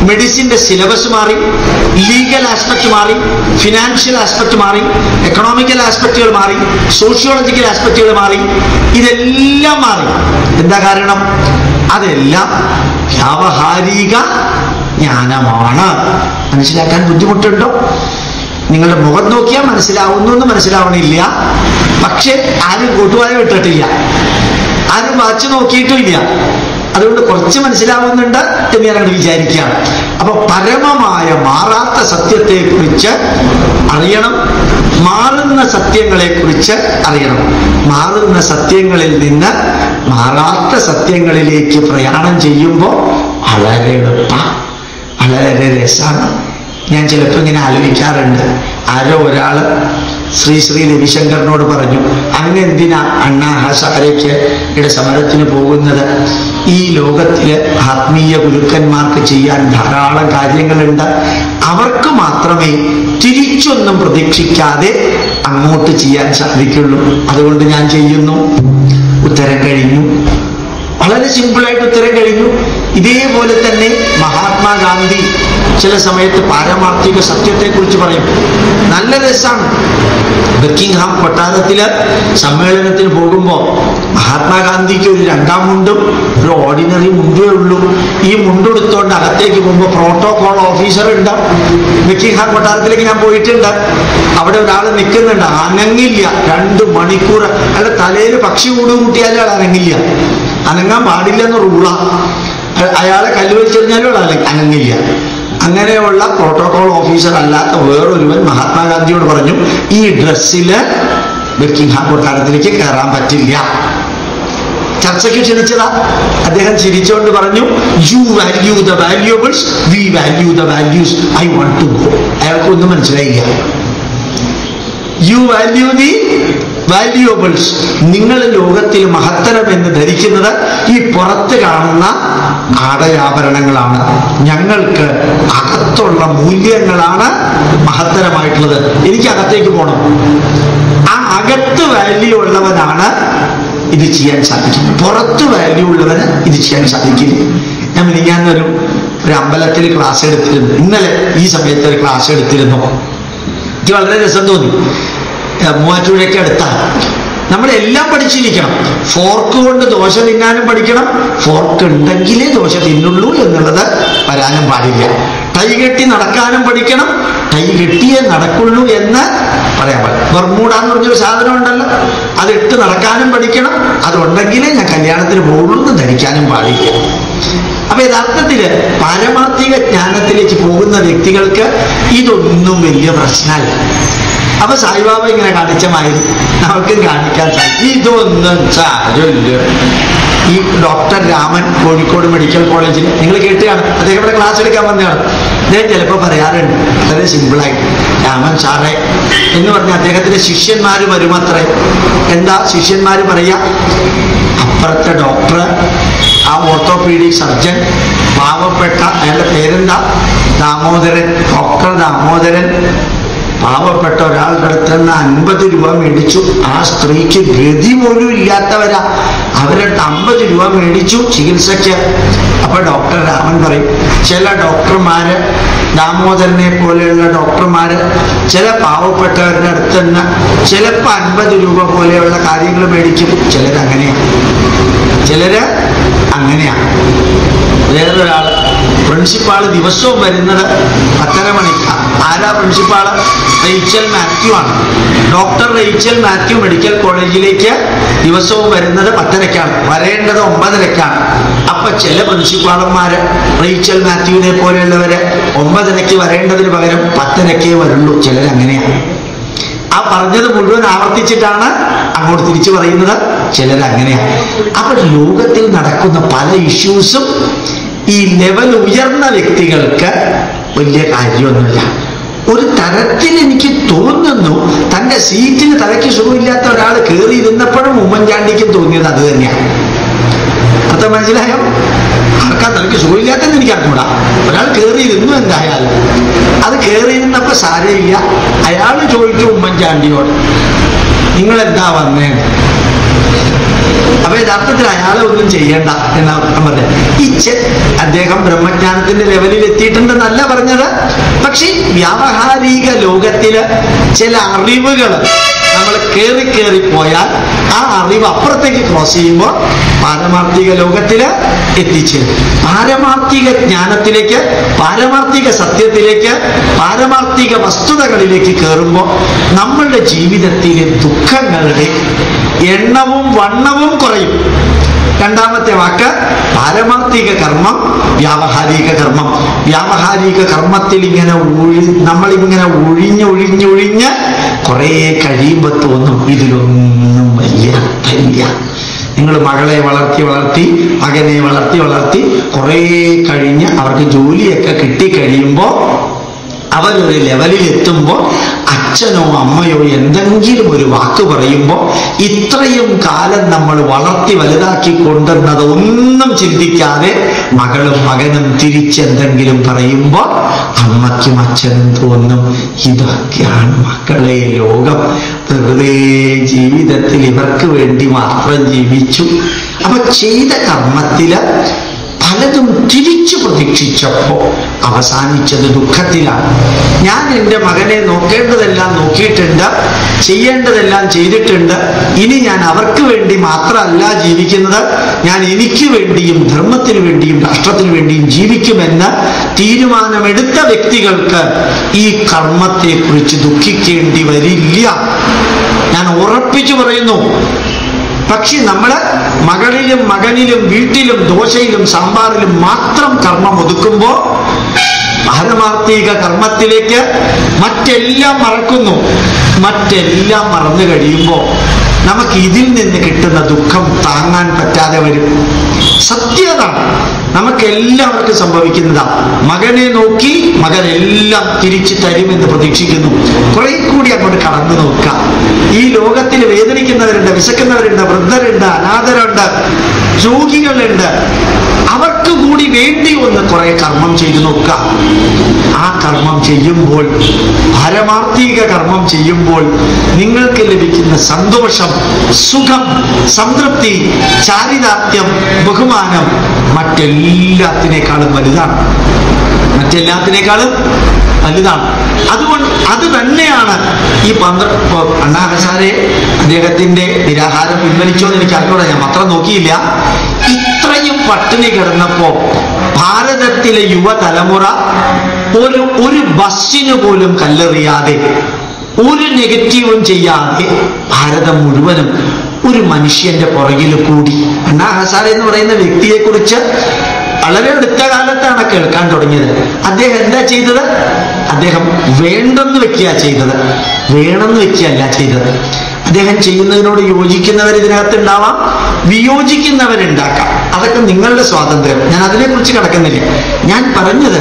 മെഡിസിന്റെ സിലബസ് മാറി, ലീഗൽ ആസ്പെക്ട് മാറി, ഫിനാൻഷ്യൽ ആസ്പെക്ട് മാറി, എക്കണോമിക്കൽ ആസ്പെക്റ്റുകൾ മാറി, സോഷ്യോളജിക്കൽ ആസ്പെക്റ്റുകൾ മാറി. ഇതെല്ലാം മാറി. എന്താ കാരണം? അതെല്ലാം വ്യാവഹാരിക ജ്ഞാനമാണ്. മനസ്സിലാക്കാൻ ബുദ്ധിമുട്ടുണ്ടോ? നിങ്ങളുടെ മുഖം നോക്കിയാൽ മനസ്സിലാവുന്നു എന്ന് മനസ്സിലാവണില്ല. പക്ഷെ ആരും കൂട്ടുവാനും ഇട്ടിട്ടില്ല, ആരും വാച്ച് നോക്കിയിട്ടുമില്ല. അതുകൊണ്ട് കുറച്ച് മനസ്സിലാവുന്നുണ്ട് എന്ന് ഞാൻ അങ്ങോട്ട് വിചാരിക്കുകയാണ്. അപ്പൊ പരമമായ മാറാത്ത സത്യത്തെ കുറിച്ച് അറിയണം, മാറുന്ന സത്യങ്ങളെ കുറിച്ച് അറിയണം. മാറുന്ന സത്യങ്ങളിൽ നിന്ന് മാറാത്ത സത്യങ്ങളിലേക്ക് പ്രയാണം ചെയ്യുമ്പോൾ വളരെ എളുപ്പം, വളരെ രസമാണ്. ഞാൻ ചിലപ്പോൾ ഇങ്ങനെ ആലോചിക്കാറുണ്ട്. ആരോ ഒരാള് ശ്രീ രവിശങ്കറിനോട് പറഞ്ഞു, അങ്ങ് എന്തിനാ അണ്ണാ ഹസാരയ്ക്ക് സമരത്തിന് പോകുന്നത്? ഈ ലോകത്തില് ആത്മീയ ഗുരുക്കന്മാർക്ക് ചെയ്യാൻ ധാരാളം കാര്യങ്ങളുണ്ട്. അവർക്ക് മാത്രമേ തിരിച്ചൊന്നും പ്രതീക്ഷിക്കാതെ അങ്ങോട്ട് ചെയ്യാൻ സാധിക്കുള്ളൂ. അതുകൊണ്ട് ഞാൻ ചെയ്യുന്നു. ഉത്തരം കഴിഞ്ഞു. വളരെ സിമ്പിളായിട്ട് ഉത്തരം കഴിഞ്ഞു. ഇതേപോലെ തന്നെ മഹാത്മാഗാന്ധി ചില സമയത്ത് പാരമാർത്ഥിക സത്യത്തെക്കുറിച്ച് പറയും. നല്ല രസമാണ്. ബക്കിംഗ്ഹാം കൊട്ടാരത്തില് സമ്മേളനത്തിന് പോകുമ്പോൾ മഹാത്മാഗാന്ധിക്ക് ഒരു 2ാം മുണ്ടും ഒരു ഓർഡിനറി മുണ്ടേ ഉള്ളൂ. ഈ മുണ്ടെടുത്തോണ്ട് അകത്തേക്ക് പോകുമ്പോൾ പ്രോട്ടോകോൾ ഓഫീസർ ഉണ്ട്. ബക്കിംഗ്ഹാം കൊട്ടാരത്തിലേക്ക് ഞാൻ പോയിട്ടുണ്ട്. അവിടെ ഒരാൾ നിൽക്കുന്നുണ്ട്, അനങ്ങില്ല. 2 മണിക്കൂർ. അയാളുടെ തലയിൽ പക്ഷി കൂട് കൂട്ടിയാലും അയാൾ അനങ്ങില്ല. അനങ്ങാൻ പാടില്ലെന്ന് റൂളാ. അയാളെ കല്ല് വെച്ചെറിഞ്ഞാലും അയാൾ അനങ്ങില്ല. അങ്ങനെയുള്ള പ്രോട്ടോകോൾ ഓഫീസർ അല്ലാത്ത വേറൊരുവൻ മഹാത്മാഗാന്ധിയോട് പറഞ്ഞു, ഈ ഡ്രസ്സില് ബക്കിംഗ്ഹാം കൊട്ടാരത്തിലേക്ക് കയറാൻ പറ്റില്ല. ചർച്ചയ്ക്ക് ക്ഷണിച്ചതാ. അദ്ദേഹം ചിരിച്ചുകൊണ്ട് പറഞ്ഞു, you value the valuables, we value the values, I want to go. അയാൾക്കൊന്നും മനസ്സിലായില്ല. You value the valuables. നിങ്ങൾ ലോകത്തിൽ മഹത്തരം എന്ന് ധരിക്കുന്നത് ഈ പുറത്ത് കാണുന്ന ആടയാഭരണങ്ങളാണ്. ഞങ്ങൾക്ക് അകത്തുള്ള മൂല്യങ്ങളാണ് മഹത്തരമായിട്ടുള്ളത്. എനിക്ക് അകത്തേക്ക് പോകണം. ആ അകത്ത് വാല്യൂ ഉള്ളവനാണ് ഇത് ചെയ്യാൻ സാധിക്കുന്നത്. പുറത്ത് വാല്യൂ ഉള്ളവന് ഇത് ചെയ്യാൻ സാധിക്കില്ല. ഞാൻ മിനിഞ്ഞാന്നൊരു അമ്പലത്തിൽ ക്ലാസ് എടുത്തിരുന്നു. ഇന്നലെ ഈ സമയത്ത് ഒരു ക്ലാസ് എടുത്തിരുന്നു. എനിക്ക് വളരെ രസം തോന്നി. മൂവാറ്റുപുഴയ്ക്ക് അടുത്താണ്. നമ്മളെല്ലാം പഠിച്ചിരിക്കണം. ഫോർക്ക് കൊണ്ട് ദോശ തിന്നാനും പഠിക്കണം. ഫോർക്ക് ഉണ്ടെങ്കിലേ ദോശ തിന്നുള്ളൂ എന്നുള്ളത് വരാനും പാടില്ല. ടൈ കെട്ടി നടക്കാനും പഠിക്കണം. ടൈ കെട്ടിയേ നടക്കുള്ളൂ എന്ന് പറയാൻ പാടില്ല. ബർമൂഡ എന്ന് പറഞ്ഞൊരു സാധനം ഉണ്ടല്ലോ, അതിട്ട് നടക്കാനും പഠിക്കണം. അതുണ്ടെങ്കിലേ ഞാൻ കല്യാണത്തിന് പോകുള്ളൂ എന്ന് ധരിക്കാനും പാടില്ല. അപ്പൊ യഥാർത്ഥത്തില് പാരമാർത്ഥിക ജ്ഞാനത്തിലേക്ക് പോകുന്ന വ്യക്തികൾക്ക് ഇതൊന്നും വലിയ പ്രശ്നമല്ല. അപ്പൊ സായിബാബ ഇങ്ങനെ കാണിച്ച മാതിരി നമുക്കും കാണിക്കാൻ സാധിക്കും. ഇതൊന്നും സാരമില്ല. ഈ ഡോക്ടർ രാമൻ കോഴിക്കോട് മെഡിക്കൽ കോളേജിൽ നിങ്ങൾ കേട്ടുകയാണ്, അദ്ദേഹം ഇവിടെ ക്ലാസ് എടുക്കാൻ വന്നതാണ്. അദ്ദേഹം ചിലപ്പോൾ പറയാറുണ്ട് വളരെ സിമ്പിളായിട്ട്, രാമൻ സാറേ എന്ന് പറഞ്ഞ അദ്ദേഹത്തിന്റെ ശിഷ്യന്മാര് വരുമത്രേ. എന്താ ശിഷ്യന്മാര് പറയാ? അപ്പുറത്തെ ഡോക്ടർ, ആ ഓർത്തോപീഡിക് സർജൻ, പാവപ്പെട്ട, അയാളുടെ പേരെന്താ, ദാമോദരൻ, ഡോക്ടർ ദാമോദരൻ, പാവപ്പെട്ട ഒരാളുടെ അടുത്ത് നിന്ന് 50 രൂപ മേടിച്ചു. ആ സ്ത്രീക്ക് ഗതി പോലും ഇല്ലാത്തവരാ. അവരടുത്ത് 50 രൂപ മേടിച്ചു ചികിത്സയ്ക്ക്. അപ്പൊ ഡോക്ടർ രാമൻ പറയും, ചില ഡോക്ടർമാര്, ദാമോദരനെ പോലെയുള്ള ഡോക്ടർമാര് ചില പാവപ്പെട്ടവരുടെ അടുത്ത് തന്നെ ചിലപ്പോൾ 50 രൂപ പോലെയുള്ള കാര്യങ്ങൾ മേടിക്കും. ചിലരങ്ങനെയാണ്. വേറൊരാള് പ്രിൻസിപ്പാള് ദിവസവും വരുന്നത് 10:30 മണിക്കാണ്. ആരാ പ്രിൻസിപ്പാള്? റേച്ചൽ മാത്യു ആണ്. ഡോക്ടർ റേച്ചൽ മാത്യു മെഡിക്കൽ കോളേജിലേക്ക് ദിവസവും വരുന്നത് 10:30-ക്കാണ്. വരേണ്ടത് 9:30-ക്കാണ്. അപ്പൊ ചില പ്രിൻസിപ്പാളന്മാര് റേച്ചൽ മാത്യുവിനെ പോലെയുള്ളവര് 9:30-ക്ക് വരേണ്ടതിന് പകരം 10:30-ക്കേ വരുള്ളൂ. ചിലരങ്ങനെയാണ്. ആ പറഞ്ഞത് മുഴുവൻ ആവർത്തിച്ചിട്ടാണ് അങ്ങോട്ട് തിരിച്ചു പറയുന്നത്. ചിലരങ്ങനെയാണ്. അപ്പൊ ലോകത്തിൽ നടക്കുന്ന പല ഇഷ്യൂസും ഈ ലെവൽ ഉയർന്ന വ്യക്തികൾക്ക് വലിയ കാര്യമൊന്നുമില്ല. ഒരു തരത്തിൽ എനിക്ക് തോന്നുന്നു തന്റെ സീറ്റിന് തലയ്ക്ക് സുഖമില്ലാത്ത ഒരാൾ കയറി ഇരുന്നപ്പോഴും ഉമ്മൻചാണ്ടിക്കും തോന്നിയത് അത് തന്നെയാണ്. അർത്ഥം മനസ്സിലായോ? ആർക്കാ തലയ്ക്ക് സുഖമില്ലാത്തെന്ന് എനിക്ക് അറിഞ്ഞൂടാ. ഒരാൾ കയറിയിരുന്നു, എന്തായാലും അത് കയറിയിരുന്നപ്പോ സാരമില്ല. അയാൾ ചോദിച്ചു ഉമ്മൻചാണ്ടിയോട്, നിങ്ങളെന്താ വന്നേ? അപ്പൊ യഥാർത്ഥത്തിൽ അയാളെ ഒന്നും ചെയ്യണ്ട എന്നാ പറഞ്ഞത്. അദ്ദേഹം ബ്രഹ്മജ്ഞാനത്തിന്റെ ലെവലിൽ എത്തിയിട്ടുണ്ടെന്നല്ല പറഞ്ഞത്. പക്ഷെ വ്യാവഹാരിക ലോകത്തില് ചില അറിവുകൾ നമ്മൾ കയറി പോയാൽ ആ അറിവ് അപ്പുറത്തേക്ക് ക്രോസ് ചെയ്യുമ്പോൾ പാരമാർത്ഥിക ലോകത്തില് എത്തിച്ചേരും. പാരമാർത്ഥിക ജ്ഞാനത്തിലേക്ക്, പാരമാർത്ഥിക സത്യത്തിലേക്ക്, പാരമാർത്ഥിക വസ്തുതകളിലേക്ക് കയറുമ്പോൾ നമ്മളുടെ ജീവിതത്തിലെ ദുഃഖങ്ങളുടെ എണ്ണവും വണ്ണവും കുറയും. രണ്ടാമത്തെ വാക്ക് പാരമാർത്ഥിക കർമ്മം, വ്യാവഹാരിക കർമ്മം. വ്യാവഹാരിക കർമ്മത്തിൽ നമ്മളിങ്ങനെ ഒഴിഞ്ഞ് കുറെ കഴിയുമ്പോൾ തോന്നും ഇതിലൊന്നും വലിയ അർത്ഥമില്ല. നിങ്ങൾ മകളെ വളർത്തി മകനെ വളർത്തി കുറെ കഴിഞ്ഞ് അവർക്ക് ജോലിയൊക്കെ കിട്ടിക്കഴിയുമ്പോൾ അവരൊരു ലെവലിൽ എത്തുമ്പോൾ അച്ഛനോ അമ്മയോ എന്തെങ്കിലും ഒരു വാക്ക് പറയുമ്പോൾ ഇത്രയും കാലം നമ്മൾ വളർത്തി വലുതാക്കി കൊണ്ടുവന്നത് ഒന്നും ചിന്തിക്കാതെ മകളും മകനും തിരിച്ചെന്തെങ്കിലും പറയുമ്പോൾ അമ്മയ്ക്കും അച്ഛനും തോന്നും ഇതൊക്കെയാണ് മക്കളെ ലോകം. വെറുതെ ജീവിതത്തിൽ ഇവർക്ക് വേണ്ടി മാത്രം ജീവിച്ചു. അപ്പൊ ചെയ്ത കർമ്മത്തില് പലതും തിരിച്ചു പ്രതീക്ഷിച്ചപ്പോ അവസാനിച്ചത് ദുഃഖത്തിലാണ്. ഞാൻ എൻ്റെ മകനെ നോക്കേണ്ടതെല്ലാം നോക്കിയിട്ടുണ്ട്, ചെയ്യേണ്ടതെല്ലാം ചെയ്തിട്ടുണ്ട്. ഇനി ഞാൻ അവർക്ക് വേണ്ടി മാത്രമല്ല ജീവിക്കുന്നത്, ഞാൻ എനിക്ക് വേണ്ടിയും ധർമ്മത്തിന് വേണ്ടിയും രാഷ്ട്രത്തിന് വേണ്ടിയും ജീവിക്കുമെന്ന് തീരുമാനമെടുത്ത വ്യക്തികൾക്ക് ഈ കർമ്മത്തെക്കുറിച്ച് ദുഃഖിക്കേണ്ടി വരില്ല. ഞാൻ ഉറപ്പിച്ചു പറയുന്നു. പക്ഷെ നമ്മള് മകളിലും മകനിലും വീട്ടിലും ദോശയിലും സാമ്പാറിലും മാത്രം കർമ്മം ഒതുക്കുമ്പോ പാരമാർത്ഥിക കർമ്മത്തിലേക്ക് മറ്റെല്ലാം മറക്കുന്നു. മറ്റെല്ലാം മറന്നു കഴിയുമ്പോ നമുക്ക് ഇതിൽ നിന്ന് കിട്ടുന്ന ദുഃഖം താങ്ങാൻ പറ്റാതെ വരും. സത്യത നമുക്ക് എല്ലാവർക്കും സംഭവിക്കുന്നതാണ്. മകനെ നോക്കി മകനെല്ലാം തിരിച്ചു തരുമെന്ന് പ്രതീക്ഷിക്കുന്നു. കുറെ കൂടി അങ്ങോട്ട് കടന്നു നോക്കുക. ഈ ലോകത്തിൽ വേദനിക്കുന്നവരുണ്ട്, വിശക്കുന്നവരുണ്ട്, വൃദ്ധരുണ്ട്, അനാഥരുണ്ട്, രോഗികളുണ്ട്. അവർക്ക് കൂടി വേണ്ടി ഒന്ന് കുറെ കർമ്മം ചെയ്തു നോക്കുക. ആ കർമ്മം ചെയ്യുമ്പോൾ, പാരമാർത്ഥിക കർമ്മം ചെയ്യുമ്പോൾ നിങ്ങൾക്ക് ലഭിക്കുന്ന സന്തോഷം, സുഖം, സംതൃപ്തി, ചാരിതാർത്ഥ്യം, ബഹുമാനം മറ്റെല്ലാത്തിനേക്കാളും വലുതാണ്. അതുകൊണ്ട് അത് തന്നെയാണ് ഈ അണ്ണാ ഹസാരെ അദ്ദേഹത്തിന്റെ നിരാഹാരം പിൻവലിച്ചോ എന്ന് എനിക്ക് അറിഞ്ഞൂടാ, ഞാൻ മാത്രം നോക്കിയില്ല. ഇത്രയും പട്ടിണി കിടന്നപ്പോ ഭാരതത്തിലെ യുവതലമുറ ഒരു ബസ്സിന് പോലും കല്ലെറിയാതെ, ഒരു നെഗറ്റീവും ചെയ്യാതെ ഭാരതം മുഴുവനും ഒരു മനുഷ്യന്റെ പുറകിൽ കൂടി. അണ്ണാ ഹസാരെ എന്ന് പറയുന്ന വ്യക്തിയെ കുറിച്ച് വളരെ അടുത്ത കാലത്താണ് കേൾക്കാൻ തുടങ്ങിയത്. അദ്ദേഹം എന്താ ചെയ്തത്? അദ്ദേഹം വേണ്ടെന്ന് വെക്കുക ചെയ്തത്, വേണമെന്ന് വെക്കുകയല്ല ചെയ്തത്. അദ്ദേഹം ചെയ്യുന്നതിനോട് യോജിക്കുന്നവർ ഇതിനകത്തുണ്ടാവാം, വിയോജിക്കുന്നവരുണ്ടാക്കാം. അതൊക്കെ നിങ്ങളുടെ സ്വാതന്ത്ര്യം. ഞാൻ അതിനെക്കുറിച്ച് കിടക്കുന്നില്ല. ഞാൻ പറഞ്ഞത്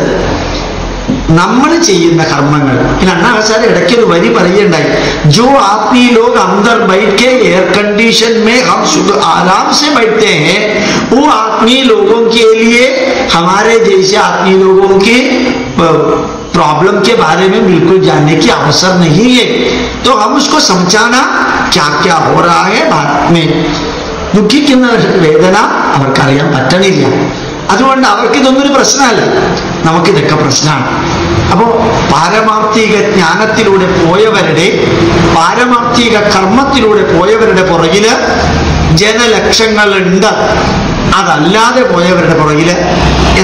നമ്മൾ ചെയ്യുന്ന കർമ്മങ്ങൾ. പിന്നെ അണ്ണാ ഹസാരെ ഇടയ്ക്കൊരു വരി പറയുണ്ടായി, ജോ ആത്മീ ലോഗ് അന്തർ ബൈഠെ എയർ कंडीशन में हम सुबह आराम से बैठते हैं, वो आत्मी लोगों के लिए हमारे जैसे आत्मी लोगों के प्रॉब्लम के बारे में बिल्कुल जानने की अवसर नहीं है. तो हम उसको समझाना क्या क्या हो रहा है भारत में. ദുഃഖിക്കുന്നവരുടെ വേദന അവർക്കറിയാൻ പറ്റണില്ല. അതുകൊണ്ട് അവർക്കിതൊന്നൊരു പ്രശ്നമല്ല, നമുക്കിതൊക്കെ പ്രശ്നമാണ്. അപ്പോ പാരമാർത്ഥിക ജ്ഞാനത്തിലൂടെ പോയവരുടെ, പാരമാർത്ഥിക കർമ്മത്തിലൂടെ പോയവരുടെ പുറകില് ജനലക്ഷങ്ങളുണ്ട്. അതല്ലാതെ പോയവരുടെ പുറകില്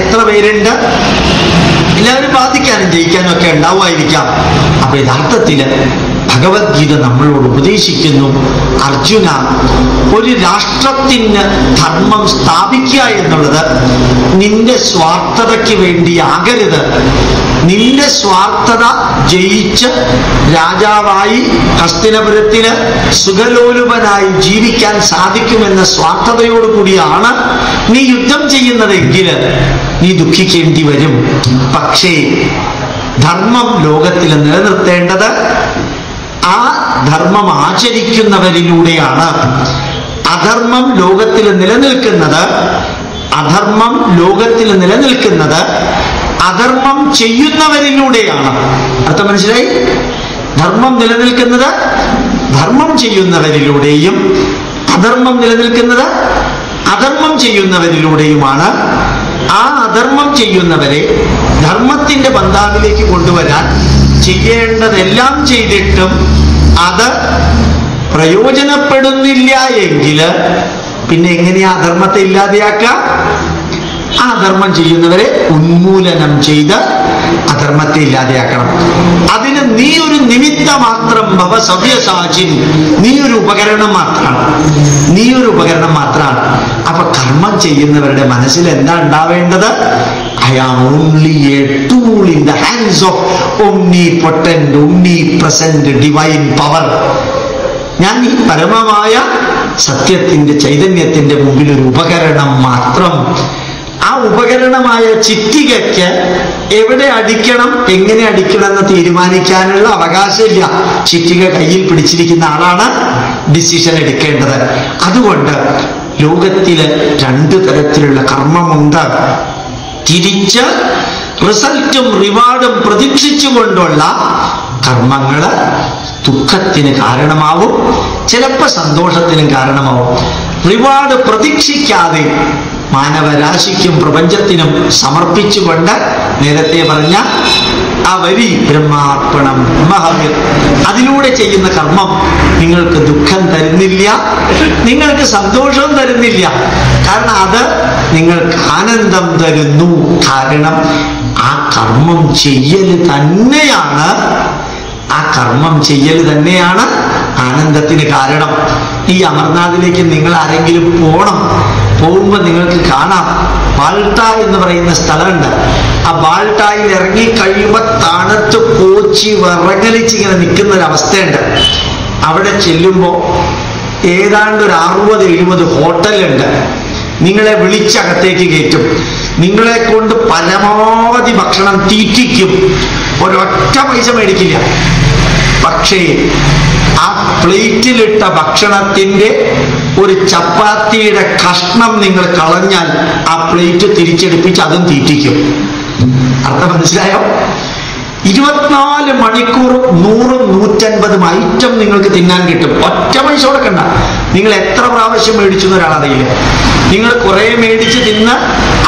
എത്ര പേരുണ്ട്? എല്ലാവരും ബാധിക്കാനും ജയിക്കാനും ഒക്കെ ഉണ്ടാവുമായിരിക്കാം. അപ്പൊ യഥാർത്ഥത്തില് ഭഗവത്ഗീത നമ്മളോട് ഉപദേശിക്കുന്നു, അർജുന, ഒരു രാഷ്ട്രത്തിന് ധർമ്മം സ്ഥാപിക്കുക എന്നുള്ളത് നിന്റെ സ്വാർത്ഥതയ്ക്ക് വേണ്ടിയാകരുത്. നിന്റെ സ്വാർത്ഥത ജയിച്ച് രാജാവായി ഹസ്തിനപുരത്തിന് സുഖലോലുപനായി ജീവിക്കാൻ സാധിക്കുമെന്ന സ്വാർത്ഥതയോടുകൂടിയാണ് നീ യുദ്ധം ചെയ്യുന്നതെങ്കിൽ നീ ദുഃഖിക്കേണ്ടി വരും. പക്ഷേ ധർമ്മം ലോകത്തിൽ നിലനിർത്തേണ്ടത് ആ ധർമ്മം ആചരിക്കുന്നവരിലൂടെയാണ്. അധർമ്മം ലോകത്തിൽ നിലനിൽക്കുന്നത്, അധർമ്മം ലോകത്തിൽ നിലനിൽക്കുന്നത് അധർമ്മം ചെയ്യുന്നവരിലൂടെയാണ്. അർത്ഥം മനസ്സിലായി? ധർമ്മം നിലനിൽക്കുന്നത് ധർമ്മം ചെയ്യുന്നവരിലൂടെയും അധർമ്മം നിലനിൽക്കുന്നത് അധർമ്മം ചെയ്യുന്നവരിലൂടെയുമാണ്. ആ അധർമ്മം ചെയ്യുന്നവരെ ധർമ്മത്തിന്റെ പന്ഥാവിലേക്ക് കൊണ്ടുവരാൻ ചെയ്യേണ്ടതെല്ലാം ചെയ്തിട്ടും അത് പ്രയോജനപ്പെടുന്നില്ല എങ്കിൽ പിന്നെ എങ്ങനെയാ അധർമ്മത്തെ ഇല്ലാതെയാക്കുക? ആ ധർമ്മം ചെയ്യുന്നവരെ ഉന്മൂലനം ചെയ്ത് അധർമ്മത്തെ ഇല്ലാതെയാക്കണം. അതിന് നീ ഒരു നിമിത്ത മാത്രം, ഭവ സവ്യസാചിൻ, നീ ഒരു ഉപകരണം മാത്രമാണ്, നീ ഒരു ഉപകരണം മാത്രമാണ്. അപ്പൊ കർമ്മം ചെയ്യുന്നവരുടെ മനസ്സിൽ എന്താ ഉണ്ടാവേണ്ടത്? I am only a tool in the hands of omnipotent, omnipresent divine power. ഞാൻ ഈ പരമമായ സത്യത്തിന്റെ, ചൈതന്യത്തിന്റെ മുമ്പിൽ ഒരു ഉപകരണം മാത്രം. ആ ഉപകരണമായ ചിറ്റികയ്ക്ക് എവിടെ അടിക്കണം, എങ്ങനെ അടിക്കണം എന്ന് തീരുമാനിക്കാനുള്ള അവകാശമില്ല. ചിറ്റിക കയ്യിൽ പിടിച്ചിരിക്കുന്ന ആളാണ് ഡിസിഷൻ എടുക്കേണ്ടത്. അതുകൊണ്ട് ലോകത്തില് രണ്ടു തരത്തിലുള്ള കർമ്മമുണ്ട്. തിരിച്ച് റിസൾട്ടും റിവാർഡും പ്രതീക്ഷിച്ചുകൊണ്ടുള്ള കർമ്മങ്ങള് ദുഃഖത്തിന് കാരണമാവും, ചിലപ്പോൾ സന്തോഷത്തിനും കാരണമാവും. റിവാർഡ് പ്രതീക്ഷിക്കാതെ മാനവരാശിക്കും പ്രപഞ്ചത്തിനും സമർപ്പിച്ചുകൊണ്ട് നേരത്തെ പറഞ്ഞ ആ വരി ബ്രഹ്മാർപ്പണം മഹവീർ, അതിലൂടെ ചെയ്യുന്ന കർമ്മം നിങ്ങൾക്ക് ദുഃഖം തരുന്നില്ല, നിങ്ങൾക്ക് സന്തോഷവും തരുന്നില്ല. കാരണം അത് നിങ്ങൾക്ക് ആനന്ദം തരുന്നു. കാരണം ആ കർമ്മം ചെയ്യൽ തന്നെയാണ്, ആ കർമ്മം ചെയ്യൽ തന്നെയാണ് ആനന്ദത്തിന് കാരണം. ഈ അമർനാഥിലേക്ക് നിങ്ങൾ ആരെങ്കിലും പോകുമ്പോൾ നിങ്ങൾക്ക് കാണാം, ബാൾട്ട എന്ന് പറയുന്ന സ്ഥലമുണ്ട്. ആ ബാൾട്ടായിൽ ഇറങ്ങി കഴിയുമ്പോൾ തണുത്ത് കോച്ചി വിറങ്ങലിച്ചിങ്ങനെ നിൽക്കുന്ന ഒരവസ്ഥയുണ്ട്. അവിടെ ചെല്ലുമ്പോൾ ഏതാണ്ട് ഒരു 60-70 ഹോട്ടലുണ്ട്. നിങ്ങളെ വിളിച്ചകത്തേക്ക് കയറ്റും, നിങ്ങളെ കൊണ്ട് പരമാവധി ഭക്ഷണം തീറ്റിക്കും, ഒരൊറ്റ പൈസ മേടിക്കില്ല. പക്ഷേ ആ പ്ലേറ്റിലിട്ട ഭക്ഷണത്തിന്റെ ഒരു ചപ്പാത്തിയുടെ കഷ്ണം നിങ്ങൾ കളഞ്ഞാൽ ആ പ്ലേറ്റ് തിരിച്ചെടുപ്പിച്ച് അതും തീറ്റിക്കും. അർത്ഥം മനസ്സിലായോ? 24 മണിക്കൂർ 100-150 ഐറ്റം നിങ്ങൾക്ക് തിന്നാൻ കിട്ടും. ഒറ്റ പൈസ കൊടുക്കണ്ട. നിങ്ങൾ എത്ര പ്രാവശ്യം മേടിച്ചു എന്ന് ഒരാളറിയില്ല. നിങ്ങൾ കുറെ മേടിച്ച് തിന്ന്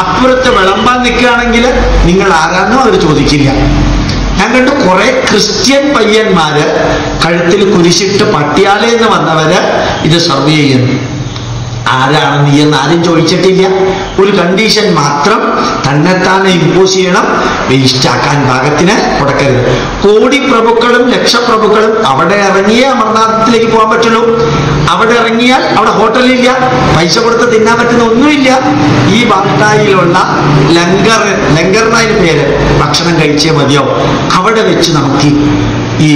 അപ്പുറത്ത് വിളമ്പാൻ നിൽക്കുകയാണെങ്കിൽ നിങ്ങൾ ആരാന്നോ അവർ ചോദിക്കില്ല. ഞാൻ കണ്ടു കുറെ ക്രിസ്ത്യൻ പയ്യന്മാര് കഴുത്തിൽ കുരിശിട്ട് പട്ടിയാലയെന്ന് വന്നവര് ഇത് സർവ് ചെയ്യുന്നു. ആരാണ് നീ എന്ന് ആരും ചോദിച്ചിട്ടില്ല. ഒരു കണ്ടീഷൻ മാത്രം, തന്നെത്താനെ ഇമ്പോസ് ചെയ്യണം, വേസ്റ്റാക്കാൻ പാകത്തിന് കൊടുക്കരുത്. കോടി പ്രഭുക്കളും ലക്ഷപ്രഭുക്കളും അവിടെ ഇറങ്ങിയേ അമർനാഥത്തിലേക്ക് പോകാൻ പറ്റുള്ളൂ. അവിടെ ഇറങ്ങിയാൽ അവിടെ ഹോട്ടലില്ല, പൈസ കൊടുത്ത് തിന്നാൻ പറ്റുന്ന ഒന്നുമില്ല. ഈ ബാൾട്ടായിലുള്ള ലങ്കർ എന്നതിന് പേര്, ഭക്ഷണം കഴിച്ചേ മതിയാവും. അവിടെ വെച്ച് നമുക്ക് ഈ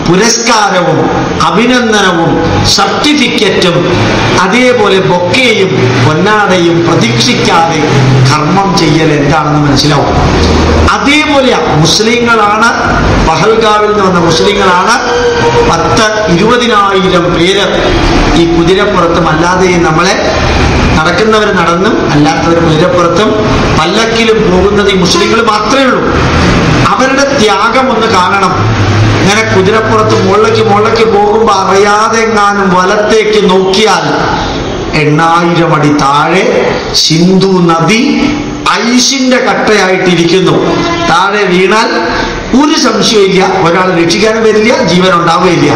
പുരസ്കാരവും അഭിനന്ദനവും സർട്ടിഫിക്കറ്റും അതേപോലെ ബൊക്കെയും പൊന്നാടയും പ്രതീക്ഷിക്കാതെ കർമ്മം ചെയ്യൽ എന്താണെന്ന് മനസ്സിലാവും. അതേപോലെ മുസ്ലിങ്ങളാണ്, പഹൽഗാവിൽ നിന്ന് വന്ന മുസ്ലിങ്ങളാണ് 10-20,000 പേര് ഈ കുതിരപ്പുറത്തും അല്ലാതെയും നമ്മളെ നടക്കുന്നവർ നടന്നും അല്ലാത്തവർ കുതിരപ്പുറത്തും പല്ലക്കിലും പോകുന്നത് ഈ മുസ്ലിങ്ങൾ മാത്രമേ ഉള്ളൂ. അവരുടെ ത്യാഗം ഒന്ന് കാണണം. ഇങ്ങനെ കുതിരപ്പുറത്ത് മുകളിലേക്ക് പോകുമ്പോൾ അറിയാതെ എങ്ങാനും വലത്തേക്ക് നോക്കിയാൽ 8000 അടി താഴെ സിന്ധു നദി ഐസിന്റെ കട്ടയായിട്ടിരിക്കുന്നു. താഴെ വീണാൽ ഒരു സംശയമില്ല, ഒരാൾ രക്ഷിക്കാനും വരില്ല, ജീവൻ ഉണ്ടാവുകയില്ല.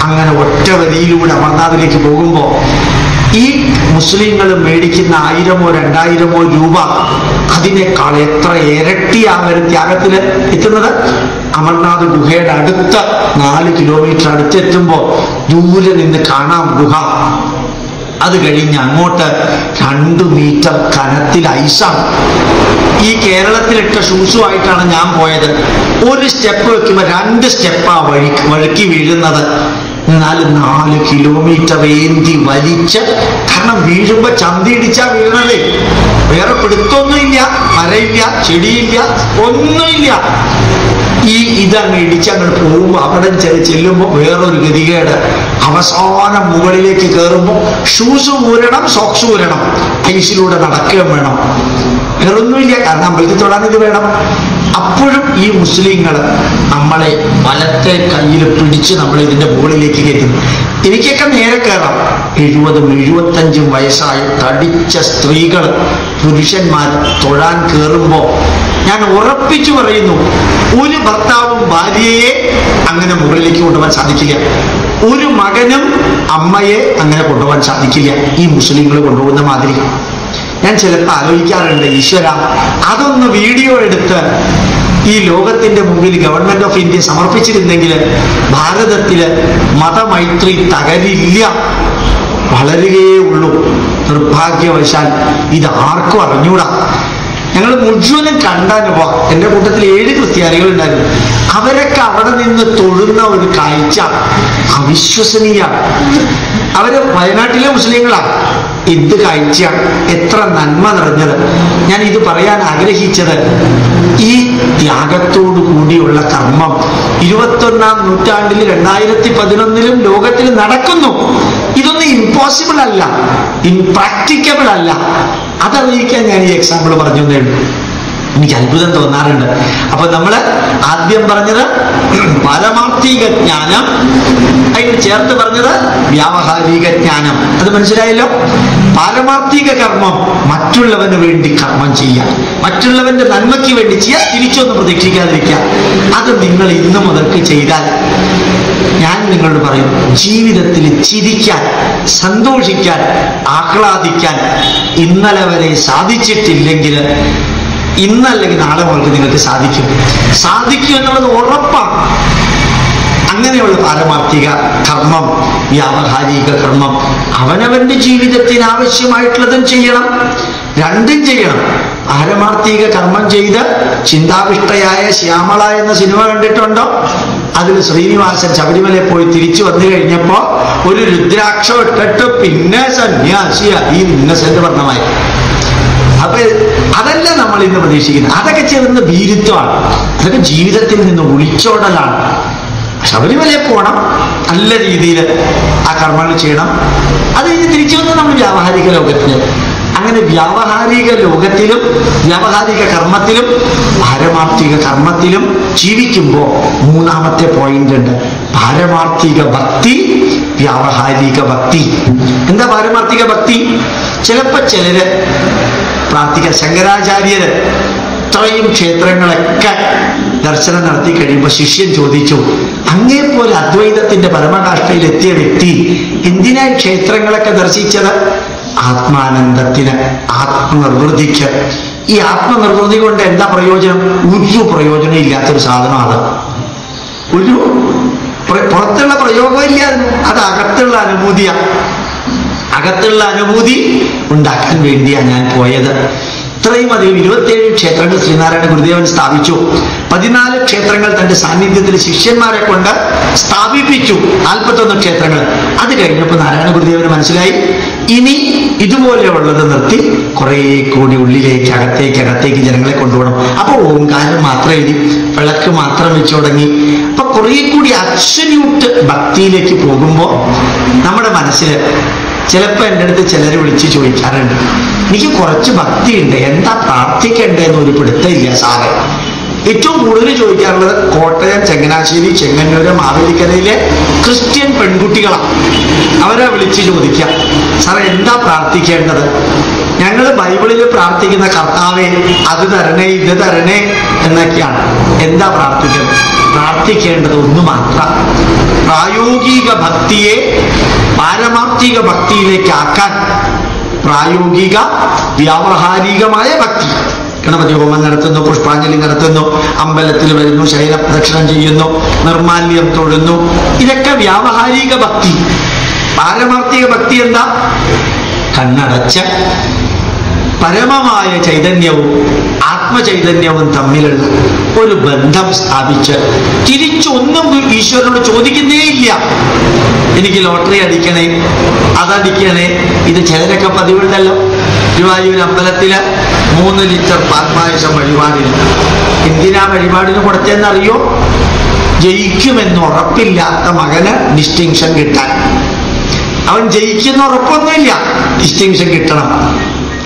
അങ്ങനെ ഒറ്റ വരിയിലൂടെ അമർനാഥിലേക്ക് പോകുമ്പോൾ ഈ മുസ്ലിങ്ങൾ മേടിക്കുന്ന 1000-ഓ 2000-ഓ രൂപ അതിനേക്കാൾ എത്ര ഇരട്ടിയാവരും ത്യാഗത്തിൽ എത്തുന്നത്. അമർനാഥ് ഗുഹയുടെ അടുത്ത 4 കിലോമീറ്റർ അടുത്തെത്തുമ്പോൾ ദൂരെ നിന്ന് കാണാം ഗുഹ. അത് കഴിഞ്ഞ് അങ്ങോട്ട് 2 മീറ്റർ കനത്തിൽ ഐസാണ്. ഈ കേരളത്തിലിട്ട ഷൂസുമായിട്ടാണ് ഞാൻ പോയത്. ഒരു സ്റ്റെപ്പ് വെക്കുമ്പോൾ 2 സ്റ്റെപ്പാ വഴുക്കി വീഴുന്നത്. എന്നാൽ 4 കിലോമീറ്റർ ഏന്തി വലിച്ച്, കാരണം വീഴുമ്പോ ചന്തിയിടിച്ചാ വീഴണതേ, വേറെ പിടുത്തൊന്നുമില്ല, മരയില്ല, ചെടിയില്ല, ഒന്നുമില്ല. ഇതങ്ങ് ഇടിച്ചങ്ങോട്ട് പോകുമ്പോ അവിടെ ചെല്ലുമ്പോ വേറൊരു ഗതികേട്. അവസാനം മുകളിലേക്ക് കയറുമ്പോ ഷൂസ് ഊരണം, സോക്സ് ഊരണം, ഐസിലൂടെ നടക്കുകയും വേണം. വേറൊന്നുമില്ല, കാരണം അമ്പലത്തിൽ തൊടാൻ ഇത് വേണം. അപ്പോഴും ഈ മുസ്ലിങ്ങൾ നമ്മളെ വലത്തെ കയ്യിൽ പിടിച്ച് നമ്മൾ ഇതിന്റെ മുകളിലേക്ക് കയറ്റും. എനിക്കൊക്കെ നേരെ കയറാം. 70-75 വയസ്സായ തടിച്ച സ്ത്രീകൾ, പുരുഷന്മാർ തൊഴാൻ കയറുമ്പോ ഞാൻ ഉറപ്പിച്ചു പറയുന്നു, ഒരു ഭർത്താവും ഭാര്യയെ അങ്ങനെ മുകളിലേക്ക് കൊണ്ടുപോകാൻ സാധിക്കില്ല. ഒരു മകനും അമ്മയെ അങ്ങനെ കൊണ്ടുപോകാൻ സാധിക്കില്ല, ഈ മുസ്ലിങ്ങൾ കൊണ്ടുപോകുന്ന മാതിരി. ഞാൻ ചിലപ്പോൾ ആലോചിക്കാറുണ്ട്, ഈശ്വര, അതൊന്ന് വീഡിയോ എടുത്ത് ഈ ലോകത്തിന്റെ മുമ്പിൽ ഗവൺമെന്റ് ഓഫ് ഇന്ത്യ സമർപ്പിച്ചിരുന്നെങ്കിൽ ഭാരതത്തില് മതമൈത്രി തകരില്ല, വളരുകയേ ഉള്ളൂ. നിർഭാഗ്യവശാൽ ഇത് ആർക്കും അറിഞ്ഞൂടാ. ഞങ്ങൾ മുഴുവനും കണ്ട അനുഭവം. എൻ്റെ കൂട്ടത്തിൽ 7 ക്രിസ്ത്യാനികൾ ഉണ്ടായിരുന്നു. അവരൊക്കെ അവിടെ നിന്ന് തൊഴുന്ന ഒരു കാഴ്ച അവിശ്വസനീയാണ്. അവര് വയനാട്ടിലെ മുസ്ലിങ്ങളാണ്. എന്ത് കാഴ്ചയാണ്, എത്ര നന്മ നിറഞ്ഞത്. ഞാൻ ഇത് പറയാൻ ആഗ്രഹിച്ചത്, ഈ ത്യാഗത്തോടു കൂടിയുള്ള കർമ്മം 21-ാം നൂറ്റാണ്ടിൽ 2011-ലും ലോകത്തിൽ നടക്കുന്നു. ഇതൊന്നും ഇമ്പോസിബിൾ അല്ല, ഇംപ്രാക്ടിക്കബിൾ അല്ല. അതറിയിക്കാൻ ഞാൻ ഈ എക്സാമ്പിൾ പറഞ്ഞു എന്നേ ഉള്ളൂ. എനിക്ക് അത്ഭുതം തോന്നാറുണ്ട്. അപ്പൊ നമ്മള് ആദ്യം പറഞ്ഞത് പാരമാർത്ഥിക ജ്ഞാനം, അതിന് ചേർത്ത് പറഞ്ഞത് വ്യാവഹാരിക ജ്ഞാനം. അത് മനസ്സിലായല്ലോ. പാരമാർത്ഥിക കർമ്മം മറ്റുള്ളവന് വേണ്ടി കർമ്മം ചെയ്യാം, മറ്റുള്ളവന്റെ നന്മയ്ക്ക് വേണ്ടി ചെയ്യാം, തിരിച്ചൊന്നും പ്രതീക്ഷിക്കാതിരിക്കാം. അത് നിങ്ങൾ ഇന്നു മുതൽക്ക് ചെയ്താൽ, ഞാൻ നിങ്ങളോട് പറയും, ജീവിതത്തിൽ ചിരിക്കാൻ, സന്തോഷിക്കാൻ, ആഹ്ലാദിക്കാൻ ഇന്നലെ വരെ സാധിച്ചിട്ടില്ലെങ്കിൽ ഇന്നല്ലെങ്കിൽ നാളെ മുതൽക്ക് നിങ്ങൾക്ക് സാധിക്കും എന്നുള്ളത് ഉറപ്പാണ്. അങ്ങനെയുള്ള പാരമാർത്ഥിക കർമ്മം, വ്യാവഹാരിക കർമ്മം, അവനവന്റെ ജീവിതത്തിന് ആവശ്യമായിട്ടുള്ളതും ചെയ്യണം, രണ്ടും ചെയ്യണം. പാരമാർത്ഥിക കർമ്മം ചെയ്ത് ചിന്താവിഷ്ടയായ ശ്യാമള എന്ന സിനിമ കണ്ടിട്ടുണ്ടോ? അതിൽ ശ്രീനിവാസൻ ശബരിമലയിൽ പോയി തിരിച്ചു വന്നു കഴിഞ്ഞപ്പോ ഒരു രുദ്രാക്ഷം ഇട്ടിട്ട് പിന്നെ സന്യാസിയായി ഇന്നസെന്റ് വർണ്ണമായി. അപ്പൊ അതല്ല നമ്മൾ ഇന്ന് പ്രതീക്ഷിക്കുന്നത്. അതൊക്കെ ചേർന്ന ഭീരുത്വമാണ്, അതൊക്കെ ജീവിതത്തിൽ നിന്ന് ഒളിച്ചോടലാണ്. ശബരിമലയിൽ പോകണം, നല്ല രീതിയിൽ ആ കർമ്മങ്ങൾ ചെയ്യണം, അത് കഴിഞ്ഞ് തിരിച്ചു വന്ന് നമ്മൾ വ്യാവഹാരിക ലോകത്തിന്. അങ്ങനെ വ്യാവഹാരിക ലോകത്തിലും വ്യാവഹാരിക കർമ്മത്തിലും പാരമാർത്ഥിക കർമ്മത്തിലും ജീവിക്കുമ്പോൾ മൂന്നാമത്തെ പോയിന്റ് ഉണ്ട്, പാരമാർത്ഥിക ഭക്തി, വ്യാവഹാരിക ഭക്തി. എന്താ പാരമാർത്ഥിക ഭക്തി? ചിലപ്പോ ചിലര് പ്രാർത്ഥിക്കാൻ, ശങ്കരാചാര്യര് ഇത്രയും ക്ഷേത്രങ്ങളൊക്കെ ദർശനം നടത്തി കഴിയുമ്പോൾ ശിഷ്യൻ ചോദിച്ചു, അങ്ങേപോലെ അദ്വൈതത്തിന്റെ പരമകാഷ്ഠയിൽ എത്തിയ വ്യക്തി എന്തിനാ ക്ഷേത്രങ്ങളൊക്കെ ദർശിച്ചത്? ആത്മാനന്ദത്തിന്, ആത്മനിർവൃതിക്ക്. ഈ ആത്മനിർവൃതി കൊണ്ട് എന്താ പ്രയോജനം? ഒരു പ്രയോജനം ഇല്ലാത്തൊരു സാധനമാണ്. ഒരു പുറത്തുള്ള പ്രയോഗമില്ല, അത് അകത്തുള്ള അനുഭൂതിയാണ്. അകത്തുള്ള അനുഭൂതി ഉണ്ടാക്കാൻ വേണ്ടിയാണ് ഞാൻ പോയത്. ഇത്രയും അധികം 27 ക്ഷേത്രങ്ങൾ ശ്രീനാരായണ ഗുരുദേവൻ സ്ഥാപിച്ചു. 14 ക്ഷേത്രങ്ങൾ തന്റെ സാന്നിധ്യത്തിൽ ശിഷ്യന്മാരെ കൊണ്ട് സ്ഥാപിപ്പിച്ചു. 41 ക്ഷേത്രങ്ങൾ. അത് കഴിഞ്ഞപ്പോൾ നാരായണ ഗുരുദേവന് മനസ്സിലായി, ഇനി ഇതുപോലെയുള്ളത് നിർത്തി കുറെ കൂടി ഉള്ളിലേക്ക് അകത്തേക്ക് ജനങ്ങളെ കൊണ്ടുപോകണം. അപ്പൊ ഓംകാരം മാത്രം എഴുതി, വിളക്ക് മാത്രം വെച്ചു തുടങ്ങി. അപ്പൊ കുറെ കൂടി അബ്സല്യൂട്ട് ഭക്തിയിലേക്ക് പോകുമ്പോൾ നമ്മുടെ മനസ്സിൽ ചിലപ്പോൾ എൻ്റെ അടുത്ത് ചിലർ വിളിച്ച് ചോദിക്കാറുണ്ട്, എനിക്ക് കുറച്ച് ഭക്തിയുണ്ട്, എന്താ പ്രാർത്ഥിക്കേണ്ടതെന്ന് ഒരു പിടുത്തമില്ല സാറേ. ഏറ്റവും കൂടുതൽ ചോദിക്കാറുള്ളത് കോട്ടയം, ചങ്ങനാശ്ശേരി, ചെങ്ങന്നൂര്, മാവേലിക്കരയിലെ ക്രിസ്ത്യൻ പെൺകുട്ടികളാണ്. അവരെ വിളിച്ച് ചോദിക്കാം, സാറേ എന്താ പ്രാർത്ഥിക്കേണ്ടത്? ഞങ്ങൾ ബൈബിളിൽ പ്രാർത്ഥിക്കുന്ന കർത്താവേ അത് തരണേ ഇത് തരണേ എന്നൊക്കെയാണ്. എന്താ പ്രാർത്ഥിക്കേണ്ടത്? പ്രാർത്ഥിക്കേണ്ടത് ഒന്ന് മാത്രം, പ്രായോഗിക ഭക്തിയെ പാരമാർത്ഥിക ഭക്തിയിലേക്ക് ആക്കാൻ പ്രായോഗിക വ്യാവഹാരികമായ ഭക്തി. ഗണപതി ഹോമം നടത്തുന്നു, പുഷ്പാഞ്ജലി നടത്തുന്നു, അമ്പലത്തിൽ വരുന്നു, ശൈല പ്രദക്ഷിണം ചെയ്യുന്നു, നിർമാല്യം തൊഴുന്നു, ഇതൊക്കെ വ്യാവഹാരിക ഭക്തി. പാരമാർത്ഥിക ഭക്തി എന്താ? കണ്ണടച്ച് പരമമായ ചൈതന്യവും ആത്മചൈതന്യവും തമ്മിലുള്ള ഒരു ബന്ധം സ്ഥാപിച്ച് തിരിച്ചൊന്നും ഈശ്വരനോട് ചോദിക്കുന്നേ ഇല്ല. എനിക്ക് ലോട്ടറി അടിക്കണേ, അതടിക്കണേ. ഇത് ചിലരൊക്കെ പതിവുണ്ടല്ലോ. ഗുരുവായൂർ അമ്പലത്തില് 3 ലിറ്റർ പാൽപായസം വഴിപാടിന്. എന്തിനാ വഴിപാടിന് കൊടുത്തതെന്നറിയോ? ജയിക്കുമെന്ന് ഉറപ്പില്ലാത്ത മകന് ഡിസ്റ്റിങ്ഷൻ കിട്ടാൻ. അവൻ ജയിക്കുന്ന ഉറപ്പൊന്നുമില്ല, ഡിസ്റ്റിങ്ഷൻ കിട്ടണം.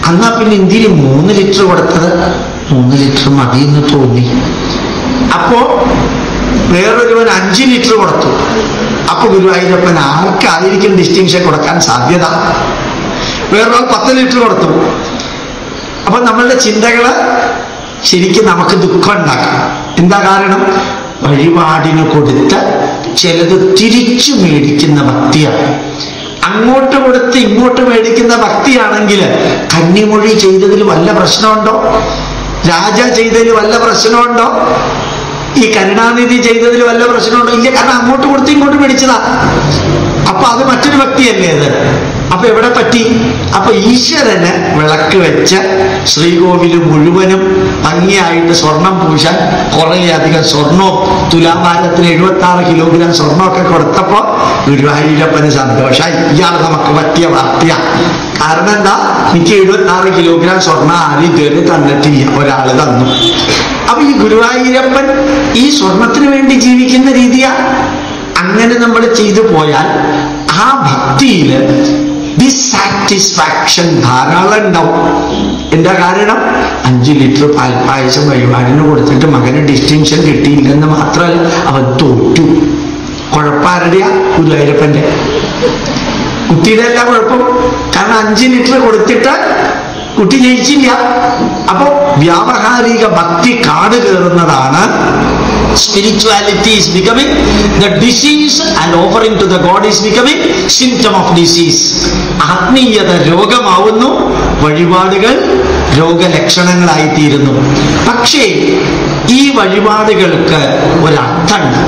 എന്നാ പിന്നെ എന്തിന് 3 ലിറ്റർ കൊടുത്തത്? 3 ലിറ്റർ മതിയെന്ന് തോന്നി. അപ്പോ വേറൊരുവൻ 5 ലിറ്റർ കൊടുത്തു. അപ്പൊ ഗുരുവായൂരപ്പൻ ആർക്കായിരിക്കും ഡിസ്റ്റിങ്ഷൻ കൊടുക്കാൻ സാധ്യത? വേറൊരാൾ 10 ലിറ്റർ കൊടുത്തു. അപ്പൊ നമ്മളുടെ ചിന്തകള് ശരിക്കും നമുക്ക് ദുഃഖം ഉണ്ടാക്കാം. എന്താ കാരണം? വഴിപാടിന് കൊടുത്ത് ചിലത് തിരിച്ചു മേടിക്കുന്ന ഭക്തിയാണ്. അങ്ങോട്ട് കൊടുത്ത് ഇങ്ങോട്ട് മേടിക്കുന്ന ഭക്തിയാണെങ്കിൽ കന്നിമൊഴി ചെയ്തതിൽ വല്ല പ്രശ്നമുണ്ടോ? രാജ ചെയ്തതിൽ വല്ല പ്രശ്നമുണ്ടോ? ഈ കരുണാനിധി ചെയ്തതിൽ വല്ല പ്രശ്നമുണ്ടോ? ഇല്ല. കാരണം അങ്ങോട്ട് കൊടുത്ത് ഇങ്ങോട്ട് മേടിച്ചതാ. അപ്പൊ അത് മറ്റൊരു ഭക്തിയല്ലേ അത്? അപ്പൊ എവിടെ പറ്റി? അപ്പൊ ഈശ്വരന് വിളക്ക് വെച്ച് ശ്രീകോവില് മുഴുവനും ഭംഗിയായിട്ട് സ്വർണം പൂശാൻ കുറെ അധികം സ്വർണവും തുലാഭാരത്തിന് 76 കിലോഗ്രാം സ്വർണമൊക്കെ കൊടുത്തപ്പോ ഗുരുവായൂരപ്പന് സന്തോഷമായി. ഇയാൾ നമുക്ക് പറ്റിയ ഭക്തിയാ. കാരണം എന്താ? എനിക്ക് 76 കിലോഗ്രാം സ്വർണം ആരും ഇതുവരെ തന്നിട്ടില്ല, ഒരാള് തന്നു. അപ്പൊ ഈ ഗുരുവായൂരപ്പൻ ഈ സ്വർണത്തിന് വേണ്ടി ജീവിക്കുന്ന രീതിയാ. അങ്ങനെ നമ്മൾ ചെയ്തു പോയാൽ ആ ഭക്തിയില് ഡിസാറ്റിസ്ഫാക്ഷൻ ധാരാളം ഉണ്ടാവും. എന്താ കാരണം? 5 ലിറ്റർ പാൽപായസം വഴിപാടിന് കൊടുത്തിട്ട് മകന് ഡിസ്റ്റിങ്ഷൻ കിട്ടിയില്ലെന്ന് മാത്രമല്ല, അവൻ തോറ്റു. കുഴപ്പാരുടെയാ? ഗുരുവായൂരപ്പന്റെ. കുട്ടിയുടെ എല്ലാ കുഴപ്പം. കാരണം 5 ലിറ്റർ കൊടുത്തിട്ട് കുട്ടി ജയിച്ചില്ല. അപ്പോ വ്യാവഹാരിക ഭക്തി കാട് കയറുന്നതാണ്. Spirituality is becoming the disease and offering to the God is becoming symptom of disease. ആത്മീയത രോഗമാവുന്നു, വഴിപാടുകൾ രോഗലക്ഷണങ്ങളായി തീരുന്നു. പക്ഷേ ഈ വഴിപാടുകൾക്ക് ഒരർത്ഥമുണ്ട്.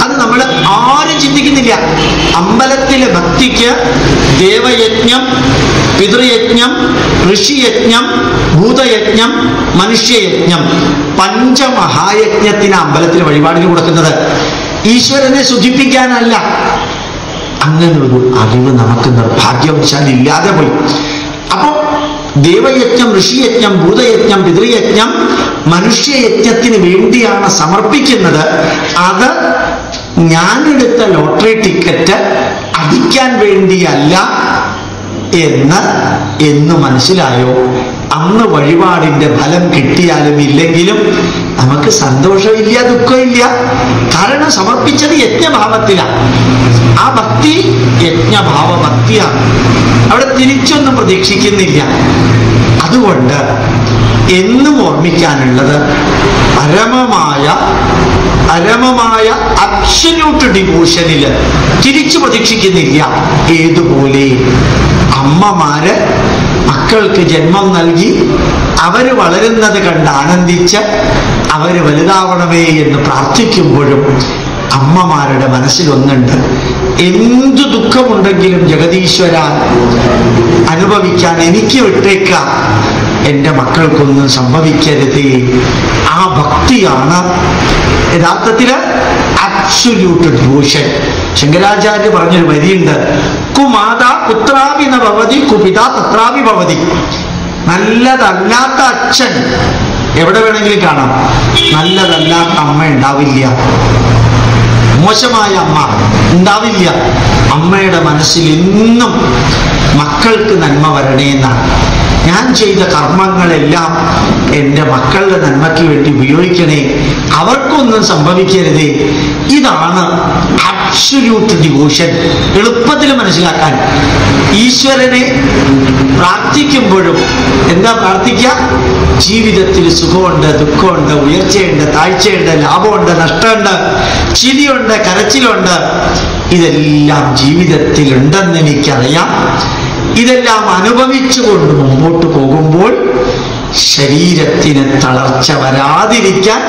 അത് നമ്മൾ ആരും ചിന്തിക്കുന്നില്ല. അമ്പലത്തിലെ ഭക്തിക്ക് ദേവയജ്ഞം, പിതൃയജ്ഞം, ഋഷിയജ്ഞം, ഭൂതയജ്ഞം, മനുഷ്യയജ്ഞം, പഞ്ചമഹായജ്ഞത്തിന് അമ്പലത്തിൽ വഴിപാടിന് കൊടുക്കുന്നത് ഈശ്വരനെ സുഖിപ്പിക്കാനല്ല. അങ്ങനെ ഒരു അറിവ് നമുക്ക് നിർഭാഗ്യവശാൽ ഇല്ലാതെ പോയി. അപ്പോ ദേവയജ്ഞം, ഋഷിയജ്ഞം, ഭൂതയജ്ഞം, പിതൃയജ്ഞം മനുഷ്യയജ്ഞത്തിന് വേണ്ടിയാണ് സമർപ്പിക്കുന്നത്. അത് ഞാനെടുത്ത ലോട്ടറി ടിക്കറ്റ് അടിക്കാൻ വേണ്ടിയല്ല എന്ന് മനസ്സിലായോ? അന്ന് വഴിപാടിന്റെ ഫലം കിട്ടിയാലും ഇല്ലെങ്കിലും നമുക്ക് സന്തോഷമില്ല, ദുഃഖമില്ല. കാരണം സമർപ്പിച്ചത് യജ്ഞഭാവത്തിലാണ്. ആ ഭക്തി യജ്ഞഭാവ ഭക്തിയാണ്. അവിടെ തിരിച്ചൊന്നും പ്രതീക്ഷിക്കുന്നില്ല. അതുകൊണ്ട് എന്നും ഓർമ്മിക്കാനുള്ളത് പരമമായ അബ്സല്യൂട്ട് ഡിവോഷനില് തിരിച്ചു പ്രതീക്ഷിക്കുന്നില്ല. ഏതുപോലെ അമ്മമാര് മക്കൾക്ക് ജന്മം നൽകി അവര് വളരുന്നത് കണ്ട് ആനന്ദിച്ച് അവര് വലുതാവണമേ എന്ന് പ്രാർത്ഥിക്കുമ്പോഴും അമ്മമാരുടെ മനസ്സിലൊന്നുണ്ട്, എന്തു ദുഃഖമുണ്ടെങ്കിലും ജഗദീശ്വര അനുഭവിക്കാൻ എനിക്ക് വിട്ടേക്കാം, എൻ്റെ മക്കൾക്കൊന്നും സംഭവിക്കരുതേ. ആ ഭക്തിയാണ് യഥാർത്ഥത്തില് അബ്സല്യൂട്ട് ഡിവോഷൻ. ശങ്കരാചാര്യ പറഞ്ഞൊരു വരിയുണ്ട്, കുമാതാ പുത്രാപി ന ഭവതി കുപിതാ തത്രാപി ഭവതി. നല്ലതല്ലാത്ത അച്ഛൻ എവിടെ വേണമെങ്കിലും കാണാം, നല്ലതല്ലാത്ത അമ്മ ഉണ്ടാവില്ല. മോശമായ അമ്മ ഉണ്ടാവില്ല. അമ്മയുടെ മനസ്സിൽ എന്നും മക്കൾക്ക് നന്മ വരണേ എന്നാണ്. ഞാൻ ചെയ്ത കർമ്മങ്ങളെല്ലാം എൻ്റെ മക്കളുടെ നന്മയ്ക്ക് വേണ്ടി ഉപയോഗിക്കണേ, അവർക്കൊന്നും സംഭവിക്കരുതേ. ഇതാണ് അബ്സല്യൂട്ട് ഡിവോഷൻ. എളുപ്പത്തിൽ മനസ്സിലാക്കാൻ ഈശ്വരനെ പ്രാർത്ഥിക്കുമ്പോഴും എന്താ പ്രാർത്ഥിക്കുക? ജീവിതത്തിൽ സുഖമുണ്ട്, ദുഃഖമുണ്ട്, ഉയർച്ചയുണ്ട്, താഴ്ചയുണ്ട്, ലാഭമുണ്ട്, നഷ്ടമുണ്ട്, ചിരിയുണ്ട്, കരച്ചിലുണ്ട്. ഇതെല്ലാം ജീവിതത്തിൽ ഉണ്ടെന്ന് എനിക്കറിയാം. ഇതെല്ലാം അനുഭവിച്ചുകൊണ്ട് മുമ്പോട്ട് പോകുമ്പോൾ ശരീരത്തിന് തളർച്ച വരാതിരിക്കാൻ,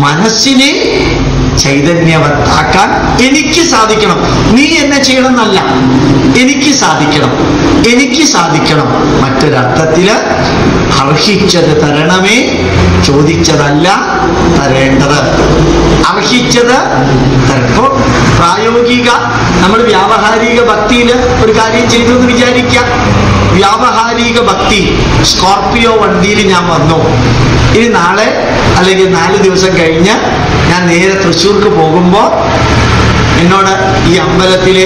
മനസ്സിനെ ചൈതന്യവത്താക്കാൻ എനിക്ക് സാധിക്കണം. നീ എന്നെ ചെയ്യണമെന്നല്ല, എനിക്ക് സാധിക്കണം, എനിക്ക് സാധിക്കണം. മറ്റൊരർത്ഥത്തില് അർഹിച്ചത് തരണമേ, ചോദിച്ചതല്ല തരേണ്ടത്. അർഹിച്ചത് തരപ്പോ പ്രായോഗിക, നമ്മൾ വ്യാവഹാരിക ഭക്തിയിൽ ഒരു കാര്യം ചെയ്തു എന്ന് വിചാരിക്കാം. വ്യാവഹാരിക ഭക്തി, സ്കോർപിയോ വണ്ടിയിൽ ഞാൻ വന്നു, ഇനി നാളെ അല്ലെങ്കിൽ 4 ദിവസം കഴിഞ്ഞ് ഞാൻ നേരെ തൃശ്ശൂർക്ക് പോകുമ്പോൾ എന്നോട് ഈ അമ്പലത്തിലെ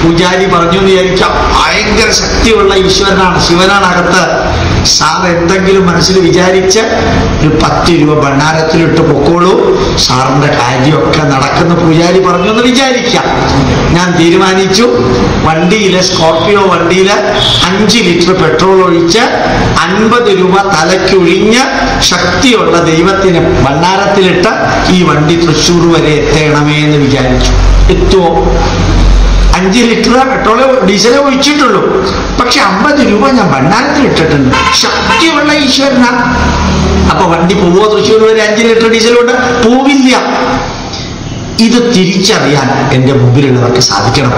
പൂജാരി പറഞ്ഞു എന്ന് വിചാരിക്കാം, ഭയങ്കര ശക്തിയുള്ള ഈശ്വരനാണ്, ശിവനാണ് അകത്ത്. സാർ എന്തെങ്കിലും മനസ്സിൽ വിചാരിച്ച് ഒരു 10 രൂപ ഭണ്ഡാരത്തിലിട്ട് പൊക്കോളൂ, സാറിന്റെ കാര്യമൊക്കെ നടക്കുന്ന പൂജാരി പറഞ്ഞു എന്ന് വിചാരിക്കാം. ഞാൻ തീരുമാനിച്ചു, വണ്ടിയിലെ സ്കോർപിയോ വണ്ടിയിൽ 5 ലിറ്റർ പെട്രോൾ ഒഴിച്ച് 50 രൂപ തലയ്ക്കൊഴിഞ്ഞ് ശക്തിയുള്ള ദൈവത്തിന് ഭണ്ഡാരത്തിലിട്ട് ഈ വണ്ടി തൃശ്ശൂർ വരെ എത്തണമേ എന്ന് വിചാരിച്ചു. എത്തുമോ? 5 ലിറ്റർ പെട്രോള് ഡീസലേ ഒഴിച്ചിട്ടുള്ളൂ, പക്ഷെ 50 രൂപ ഞാൻ ഭണ്ഡാരത്തിൽ ഇട്ടിട്ടുണ്ട്. ശക്തിയുള്ള ഈശ്വരനാ. അപ്പൊ വണ്ടി പോവോ തൃശ്ശൂർ വരെ? 5 ലിറ്റർ ഡീസൽ കൊണ്ട് പോവില്ല. ഇത് തിരിച്ചറിയാൻ എൻ്റെ മുമ്പിലുള്ളവർക്ക് സാധിക്കണം.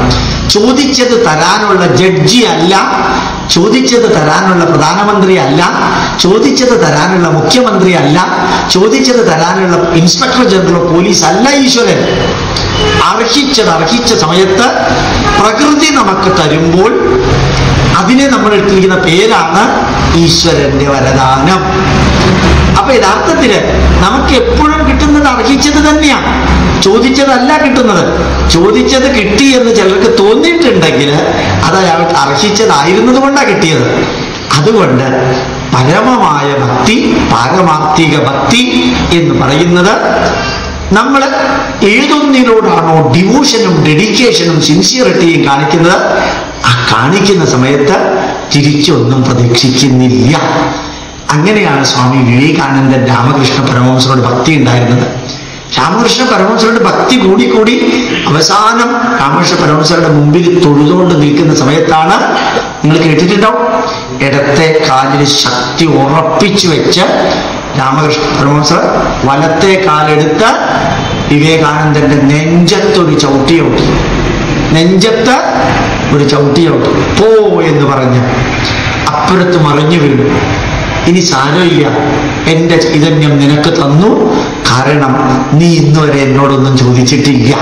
ചോദിച്ചത് തരാനുള്ള ജഡ്ജി അല്ല, ചോദിച്ചത് തരാനുള്ള പ്രധാനമന്ത്രി അല്ല, ചോദിച്ചത് തരാനുള്ള മുഖ്യമന്ത്രി അല്ല, ചോദിച്ചത് തരാനുള്ള ഇൻസ്പെക്ടർ ജനറൽ ഓഫ് പോലീസ് അല്ല ഈശ്വരൻ. അർഹിച്ച സമയത്ത് പ്രകൃതി നമുക്ക് തരുമ്പോൾ അതിനെ നമ്മൾ ഇട്ടിരിക്കുന്ന പേരാണ് ഈശ്വരന്റെ വരദാനം. അപ്പൊ യഥാർത്ഥത്തില് നമുക്ക് എപ്പോഴും കിട്ടുന്നത് അർഹിച്ചത് തന്നെയാണ്, ചോദിച്ചതല്ല കിട്ടുന്നത്. ചോദിച്ചത് കിട്ടി എന്ന് ചിലർക്ക് തോന്നിയിട്ടുണ്ടെങ്കിൽ അത് അയാൾക്ക് അർഹിച്ചതായിരുന്നത് കൊണ്ടാണ് കിട്ടിയത്. അതുകൊണ്ട് പരമമായ ഭക്തി, പാരമാർത്ഥിക ഭക്തി എന്ന് പറയുന്നത് നമ്മൾ ഏതൊന്നിനോടാണോ ഡിവോഷനും ഡെഡിക്കേഷനും സിൻസിയറിറ്റിയും കാണിക്കുന്നത്, ആ കാണിക്കുന്ന സമയത്ത് തിരിച്ചൊന്നും പ്രതീക്ഷിക്കുന്നില്ല. അങ്ങനെയാണ് സ്വാമി വിവേകാനന്ദൻ രാമകൃഷ്ണ പരമഹംസരോട് ഭക്തി ഉണ്ടായിരുന്നത്. രാമകൃഷ്ണ പരമഹംസരുടെ ഭക്തി കൂടി അവസാനം രാമകൃഷ്ണ പരമഹംസരുടെ മുമ്പിൽ തൊഴുതുകൊണ്ട് നിൽക്കുന്ന സമയത്താണ്, നിങ്ങൾ കേട്ടിട്ടുണ്ടാവും, ഇടത്തെ കാലിൽ ശക്തി ഉറപ്പിച്ചു വെച്ച് രാമകൃഷ്ണ പരമഹംസർ വലത്തെ കാലെടുത്ത് വിവേകാനന്ദന്റെ നെഞ്ചത്തൊരു ചവിട്ടിയോട്ടി, നെഞ്ചത്ത് ഒരു ചവിട്ടിയോട്ടി, പോ എന്ന് പറഞ്ഞ് അപ്പുറത്ത് മറിഞ്ഞു വീണു. ഇനി സാരമില്ല, എന്റെ ചൈതന്യം നിനക്ക് തന്നു, കാരണം നീ ഇന്നുവരെ എന്നോടൊന്നും ചോദിച്ചിട്ടില്ല.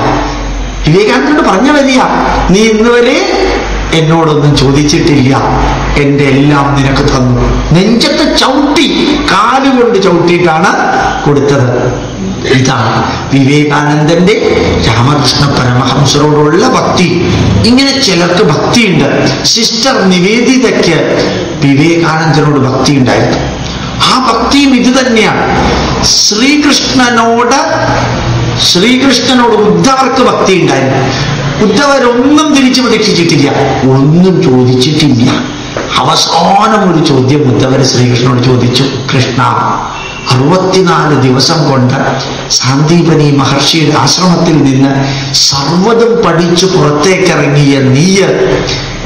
വിവേകാനന്ദനോട് പറഞ്ഞ വരിക, നീ ഇന്നുവരെ എന്നോടൊന്നും ചോദിച്ചിട്ടില്ല, എന്റെ എല്ലാം നിനക്ക് തന്നു. നെഞ്ചത്ത് ചവിട്ടി, കാലുകൊണ്ട് ചവിട്ടിയിട്ടാണ് കൊടുത്തത്. ഇതാണ് വിവേകാനന്ദന്റെ രാമകൃഷ്ണ പരമഹംസരോടുള്ള ഭക്തി. ഇങ്ങനെ ചിലർക്ക് ഭക്തിയുണ്ട്. സിസ്റ്റർ നിവേദിതയ്ക്ക് വിവേകാനന്ദനോട് ഭക്തി ഉണ്ടായിരുന്നു. ആ ഭക്തിയും ഇത് തന്നെയാണ്. ശ്രീകൃഷ്ണനോട് ഉദ്ധവർക്ക് ഭക്തി ഉണ്ടായിരുന്നു. ഉദ്ധവരൊന്നും തിരിച്ചു പ്രതീക്ഷിച്ചിട്ടില്ല, ഒന്നും ചോദിച്ചിട്ടില്ല. അവസാനം ഒരു ചോദ്യം ഉദ്ധവര് ശ്രീകൃഷ്ണനോട് ചോദിച്ചു, കൃഷ്ണ, 64 ദിവസം കൊണ്ട് സാന്ദീപനി മഹർഷിയുടെ ആശ്രമത്തിൽ നിന്ന് സർവ്വതും പഠിച്ചു പുറത്തേക്കിറങ്ങിയ നീയ്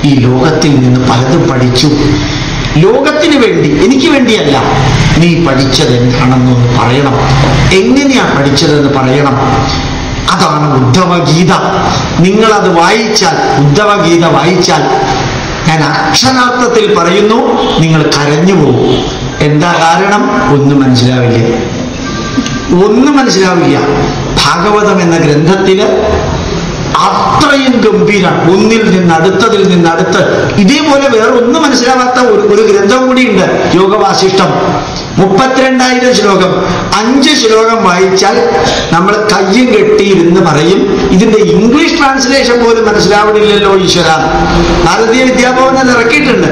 ഈ ലോകത്തിൽ നിന്ന് പലതും പഠിച്ചു. ലോകത്തിന് വേണ്ടി, എനിക്ക് വേണ്ടിയല്ല, നീ പഠിച്ചത് എന്താണെന്നൊന്ന് പറയണം. എങ്ങനെയാ പഠിച്ചതെന്ന് പറയണം. അതാണ് ഉദ്ധവഗീത. നിങ്ങളത് വായിച്ചാൽ, ഉദ്ധവഗീത വായിച്ചാൽ, ഞാൻ അക്ഷരാർത്ഥത്തിൽ പറയുന്നു, നിങ്ങൾ കരഞ്ഞു പോകും. എന്താ കാരണം? ഒന്നും മനസ്സിലാവില്ല, ഒന്നും മനസ്സിലാവില്ല. ഭാഗവതം എന്ന ഗ്രന്ഥത്തില് അത്രയും ഗംഭീരം, ഒന്നിൽ നിന്ന് അടുത്തതിൽ നിന്ന് അടുത്ത്, ഇതേപോലെ വേറെ ഒന്നും മനസ്സിലാവാത്ത ഒരു ഗ്രന്ഥം കൂടിയുണ്ട്, യോഗവാസിഷ്ടം. 32,000 ശ്ലോകം. 5 ശ്ലോകം വായിച്ചാൽ നമ്മൾ കയ്യും കെട്ടിയിരുന്ന് പറയും, ഇതിന്റെ ഇംഗ്ലീഷ് ട്രാൻസ്ലേഷൻ പോലും മനസ്സിലാവണില്ലല്ലോ ഈശ്വര. ഭാരതീയ വിദ്യാഭവനിൽ ഇറക്കിയിട്ടുണ്ട്.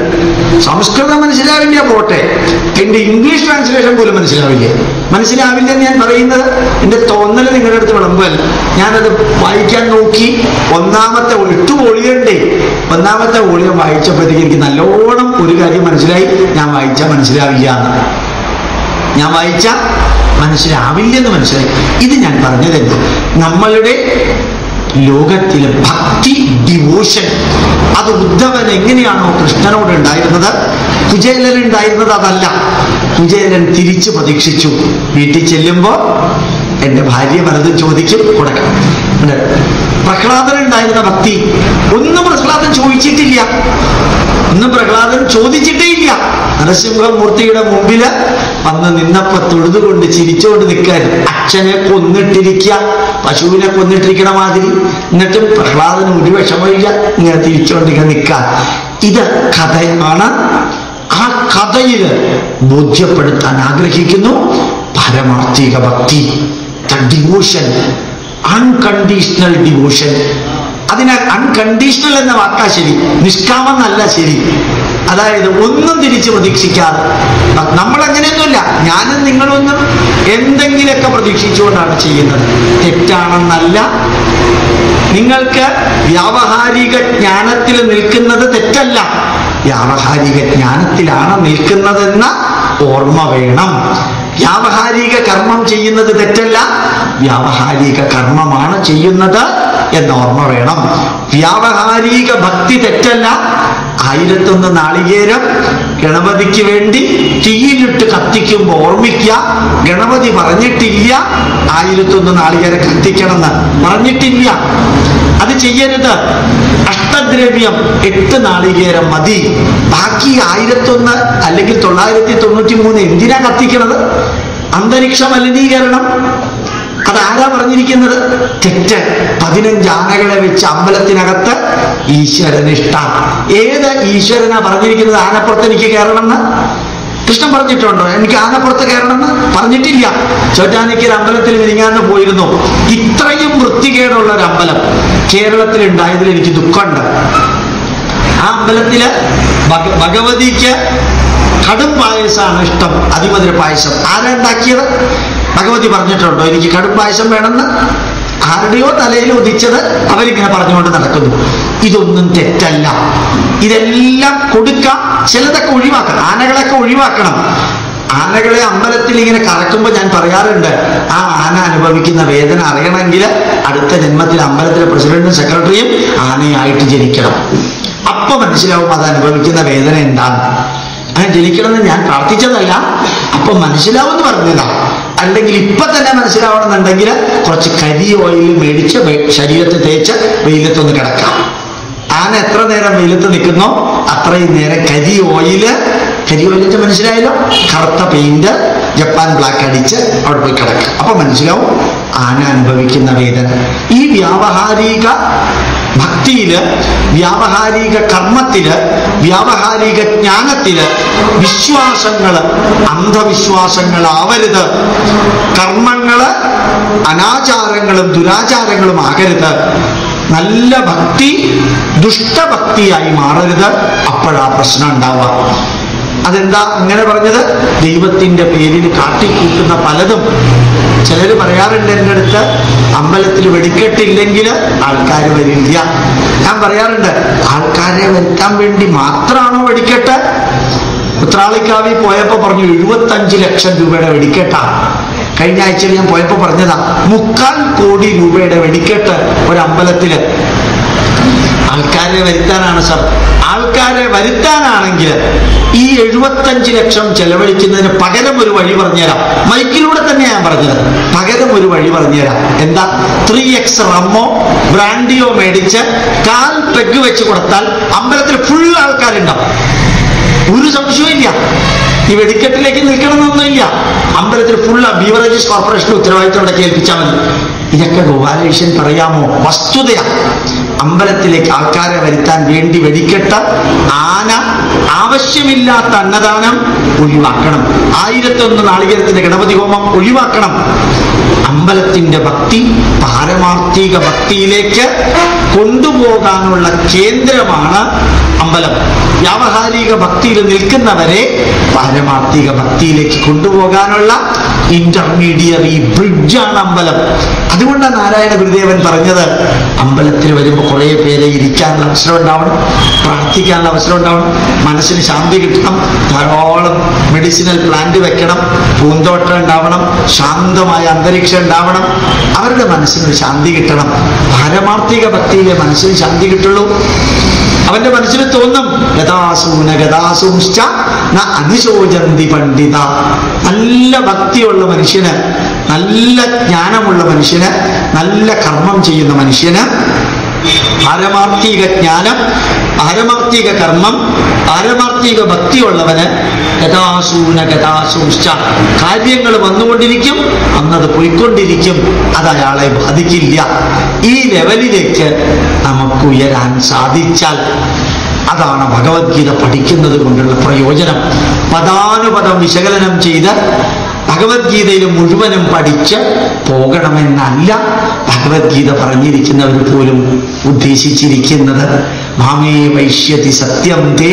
സംസ്കൃതം മനസ്സിലാവില്ല പോട്ടെ, എന്റെ ഇംഗ്ലീഷ് ട്രാൻസ്ലേഷൻ പോലും മനസ്സിലാവില്ലെന്ന് ഞാൻ പറയുന്നത് എന്റെ തോന്നൽ നിങ്ങളുടെ അടുത്ത് വിളമ്പല്ല. ഞാനത് വായിക്കാൻ നോക്കി. 1ാമത്തെ 8 വോളിയുണ്ടേ. 1ാമത്തെ വോളിയം വായിച്ചപ്പോഴത്തേക്ക് എനിക്ക് നല്ലോണം ഒരു കാര്യം മനസ്സിലായി, ഞാൻ വായിച്ചാൽ മനസ്സിലാവില്ല എന്ന്. ഞാൻ വായിച്ചാൽ മനസ്സിലാവില്ലെന്ന് മനസ്സിലായി. ഇത് ഞാൻ പറഞ്ഞതെന്ത്, നമ്മളുടെ ലോകത്തിലെ ഭക്തി, ഡിവോഷൻ, അത് ഉദ്ധവൻ എങ്ങനെയാണോ കൃഷ്ണനോട് ഉണ്ടായിരുന്നത്, കുചേലൻ ഉണ്ടായിരുന്നത് അതല്ല. കുചേലൻ തിരിച്ചു പ്രതീക്ഷിച്ചു. വീട്ടിൽ ചെല്ലുമ്പോ എന്റെ ഭാര്യ പലതും ചോദിക്കും, കൊടുക്കണം. പ്രഹ്ലാദൻ ഉണ്ടായിരുന്ന ഭക്തി ഒന്നും പ്രഹ്ലാദൻ ചോദിച്ചിട്ടില്ല, ഒന്നും പ്രഹ്ലാദൻ ചോദിച്ചിട്ടേ ഇല്ല. നരസിംഹമൂർത്തിയുടെ മുമ്പില് വന്ന് നിന്നപ്പോ തൊഴുതുകൊണ്ട് ചിരിച്ചുകൊണ്ട് നിൽക്കാൻ, അച്ഛനെ കൊന്നിട്ടിരിക്കുക, പശുവിനെ കൊന്നിട്ടിരിക്കണ മാതിരി. എന്നിട്ടും പ്രഹ്ലാദന് ഒരു വിഷമമില്ല, ഇങ്ങനെ തിരിച്ചുകൊണ്ടിങ്ങനെ നിൽക്കാൻ. ഇത് കഥയാണ്. ആ കഥയില് ബോധ്യപ്പെടുത്താൻ ആഗ്രഹിക്കുന്നു പരമാർത്ഥിക ഭക്തി, ഡിവോഷൻ, അൺകണ്ടീഷണൽ ഡിവോഷൻ. അതിനാൽ അൺകണ്ടീഷണൽ എന്ന വാക്കാ ശരി, നിഷ്കാമെന്നല്ല ശരി. അതായത് ഒന്നും തിരിച്ച് പ്രതീക്ഷിക്കാതെ. നമ്മളങ്ങനെയൊന്നുമില്ല, ഞാനും നിങ്ങളൊന്നും എന്തെങ്കിലുമൊക്കെ പ്രതീക്ഷിച്ചുകൊണ്ടാണ് ചെയ്യുന്നത്. തെറ്റാണെന്നല്ല. നിങ്ങൾക്ക് വ്യാവഹാരിക ജ്ഞാനത്തിൽ നിൽക്കുന്നത് തെറ്റല്ല, വ്യാവഹാരിക ജ്ഞാനത്തിലാണ് നിൽക്കുന്നതെന്ന ഓർമ്മ വേണം. വ്യാവഹാരിക കർമ്മം ചെയ്യുന്നത് തെറ്റല്ല, വ്യാവഹാരിക കർമ്മമാണ് ചെയ്യുന്നത് എന്ന ഓർമ്മ വേണം. വ്യാവഹാരിക ഭക്തി തെറ്റല്ല. 1001 നാളികേരം ഗണപതിക്ക് വേണ്ടി തീയിലിട്ട് കത്തിക്കുമ്പോൾ ഓർമ്മിക്കുക, ഗണപതി പറഞ്ഞിട്ടില്ല 1001 നാളികേരം കത്തിക്കണമെന്ന് പറഞ്ഞിട്ടില്ല. അത് ചെയ്യരുത്. അഷ്ടദ്രവ്യം 8 നാളികേരം മതി. ബാക്കി 1001 അല്ലെങ്കിൽ 993 എന്തിനാ കത്തിക്കണത്? അന്തരീക്ഷ മലിനീകരണം. അതാരാ പറഞ്ഞിരിക്കുന്നത്? തെറ്റ്. 15 ആനകളെ വെച്ച് അമ്പലത്തിനകത്ത് ഈശ്വരനിഷ്ഠ. ഏത് ഈശ്വരനാ പറഞ്ഞിരിക്കുന്നത് ആനപ്പുറത്ത് എനിക്ക് കയറണമെന്ന്? കൃഷ്ണൻ പറഞ്ഞിട്ടുണ്ടോ എനിക്ക് ആനപ്പുറത്ത് കയറണമെന്ന്? പറഞ്ഞിട്ടില്ല. ചോറ്റാനിക്കൽ അമ്പലത്തിൽ വിരിങ്ങാന്ന് പോയിരുന്നു. ഇത്രയും വൃത്തികേടുള്ള ഒരു അമ്പലം കേരളത്തിൽ ഉണ്ടായതിൽ എനിക്ക് ദുഃഖമുണ്ട്. ആ അമ്പലത്തില് ഭഗവതിക്ക് കടും പായസമാണ് ഇഷ്ടം, അതിമധുര പായസം. ആരാ ഉണ്ടാക്കിയത്? ഭഗവതി പറഞ്ഞിട്ടുണ്ടോ എനിക്ക് കടും പായസം വേണമെന്ന്? ആരുടെയോ തലയിൽ ഉദിച്ചത് അവരിങ്ങനെ പറഞ്ഞുകൊണ്ട് നടക്കുന്നു. ഇതൊന്നും തെറ്റല്ല. ഇതെല്ലാം കൊടുക്കാം, ചിലതൊക്കെ ഒഴിവാക്കണം. ആനകളൊക്കെ ഒഴിവാക്കണം. ആനകളെ അമ്പലത്തിൽ ഇങ്ങനെ കറക്കുമ്പോൾ ഞാൻ പറയാറുണ്ട്, ആ ആന അനുഭവിക്കുന്ന വേദന അറിയണമെങ്കിൽ അടുത്ത ജന്മത്തിൽ അമ്പലത്തിലെ പ്രസിഡന്റും സെക്രട്ടറിയും ആനയായിട്ട് ജനിക്കണം. അപ്പൊ മനസ്സിലാവും അത് അനുഭവിക്കുന്ന വേദന എന്താണ്. അങ്ങനെ ജനിക്കണമെന്ന് ഞാൻ പ്രാർത്ഥിച്ചതല്ല, അപ്പൊ മനസ്സിലാവും എന്ന് പറഞ്ഞതാ. അല്ലെങ്കിൽ ഇപ്പൊ തന്നെ മനസ്സിലാവണമെന്നുണ്ടെങ്കിൽ കുറച്ച് കരി ഓയിൽ മേടിച്ച് ശരീരത്തെ തേച്ച് വെയിലത്തൊന്ന് കിടക്കാം. ആന എത്ര നേരം വെയിലത്ത് നിൽക്കുന്നോ അത്രയും നേരം കരി ഓയിലിട്ട് മനസ്സിലായല്ലോ, കറുത്ത പെയിന്റ് ജപ്പാൻ ബ്ലാക്ക് അടിച്ച് അവിടെ പോയി കിടക്കാം. അപ്പൊ മനസ്സിലാവും ആന അനുഭവിക്കുന്ന വേദന. ഈ വ്യാവഹാരിക ഭക്തിയില്, വ്യാവഹാരിക കർമ്മത്തില്, വ്യാവഹാരിക ജ്ഞാനത്തില് വിശ്വാസങ്ങള് അന്ധവിശ്വാസങ്ങളാവരുത്. കർമ്മങ്ങള് അനാചാരങ്ങളും ദുരാചാരങ്ങളും ആകരുത്. നല്ല ഭക്തി ദുഷ്ടഭക്തിയായി മാറരുത്. അപ്പോഴാ പ്രശ്നം ഉണ്ടാവുക. അതെന്താ അങ്ങനെ പറഞ്ഞത്? ദൈവത്തിന്റെ പേരിൽ കാട്ടിക്കൂട്ടുന്ന പലതും. ചിലർ പറയാറുണ്ട് എൻ്റെ അടുത്ത്, അമ്പലത്തിൽ വെടിക്കെട്ടില്ലെങ്കിൽ ആൾക്കാർ വരില്ല. ഞാൻ പറയാറുണ്ട്, ആൾക്കാരെ വരുത്താൻ വേണ്ടി മാത്രമാണോ വെടിക്കെട്ട്? ഉത്രാളിക്കാവിൽ പോയപ്പോ പറഞ്ഞു 75 ലക്ഷം രൂപയുടെ വെടിക്കെട്ടാണ്. കഴിഞ്ഞ ആഴ്ചയിൽ ഞാൻ പോയപ്പോ പറഞ്ഞതാ, 3/4 കോടി രൂപയുടെ വെടിക്കെട്ട് ഒരമ്പലത്തില്. ആൾക്കാരെ വരുത്താനാണ് സർ. ആൾക്കാരെ വരുത്താനാണെങ്കിൽ ഈ 75 ലക്ഷം ചെലവഴിക്കുന്നതിന് പകരം ഒരു വഴി പറഞ്ഞുതരാം. മൈക്കിലൂടെ തന്നെ ഞാൻ പറഞ്ഞത്, പകരം ഒരു വഴി പറഞ്ഞുതരാം. എന്താ? 3x റമ്മോ ബ്രാൻഡിയോ മേടിച്ച് 4 പെഗ് വെച്ച് കൊടുത്താൽ അമ്പലത്തിൽ ഫുൾ ആൾക്കാരുണ്ടാവും. ഒരു സംശയമില്ല. ഈ വെടിക്കെട്ടിലേക്ക് നിൽക്കണമെന്നൊന്നുമില്ല. അമ്പലത്തിൽ ഫുൾ ബീവറേജസ് കോർപ്പറേഷന്റെ ഉത്തരവാദിത്തം അവിടെ കേൾപ്പിച്ചാൽ മതി. ഇതൊക്കെ ഗോപാലകൃഷ്ണൻ പറയാമോ? വസ്തുതയാ. അമ്പലത്തിലേക്ക് ആൾക്കാരെ വരുത്താൻ വേണ്ടി വെടിക്കെട്ട്, ആന, ആവശ്യമില്ലാത്ത അന്നദാനം ഒഴിവാക്കണം. 1001 നാളികേരത്തിന്റെ ഗണപതി ഹോമം ഒഴിവാക്കണം. അമ്പലത്തിന്റെ ഭക്തി പാരമാർത്ഥിക ഭക്തിയിലേക്ക് കൊണ്ടുപോകാനുള്ള കേന്ദ്രമാണ് അമ്പലം. വ്യാവഹാരിക ഭക്തിയിൽ നിൽക്കുന്നവരെ പാരമാർത്ഥിക ഭക്തിയിലേക്ക് കൊണ്ടുപോകാനുള്ള ഇന്റർമീഡിയറി ബ്രിഡ്ജാണ് അമ്പലം. അതുകൊണ്ടാണ് നാരായണ ഗുരുദേവൻ പറഞ്ഞത്, അമ്പലത്തിൽ വരുമ്പോൾ കുറെ പേരെ ഇരിക്കാനുള്ള അവസരം ഉണ്ടാവണം, പ്രാർത്ഥിക്കാനുള്ള അവസരം ഉണ്ടാവണം, മനസ്സിന് ശാന്തി കിട്ടണം, ധാരാളം മെഡിസിനൽ പ്ലാന്റ് വെക്കണം, പൂന്തോട്ടം ഉണ്ടാവണം, ശാന്തമായ അന്തരീക്ഷം ഉണ്ടാവണം. അവരുടെ മനസ്സിന് ശാന്തി കിട്ടണം. പാരമാർത്ഥിക ഭക്തിയിലെ മനസ്സിന് ശാന്തി കിട്ടുള്ളൂ. അവന്റെ മനസ്സിൽ തോന്നും, ഗതാസൂന ഗതാസൂശ്ച ന അതിശോചന്തി പണ്ഡിത. നല്ല ഭക്തിയുള്ള മനുഷ്യന്, നല്ല ജ്ഞാനമുള്ള മനുഷ്യന്, നല്ല കർമ്മം ചെയ്യുന്ന മനുഷ്യന് പാരമാർത്ഥിക ജ്ഞാനം, പാരമാർത്ഥിക കർമ്മം, പാരമാർത്ഥിക ഭക്തിയുള്ളവന് ഗതാസൂന ഗതാസൂശ്ച, കാര്യങ്ങൾ വന്നുകൊണ്ടിരിക്കും, അന്നത് പോയിക്കൊണ്ടിരിക്കും, അത് അയാളെ ബാധിക്കില്ല. ഈ ലെവലിലേക്ക് നമുക്ക് ഉയരാൻ സാധിച്ചാൽ അതാണ് ഭഗവത്ഗീത പഠിക്കുന്നത് കൊണ്ടുള്ള പ്രയോജനം. പദാനുപദം വിശകലനം ചെയ്ത് ഭഗവത്ഗീതയിൽ മുഴുവനും പഠിച്ച് പോകണമെന്നല്ല ഭഗവത്ഗീത പറഞ്ഞിരിക്കുന്നവർ പോലും ഉദ്ദേശിച്ചിരിക്കുന്നത്. മാമേ വൈശ്യതി സത്യം തേ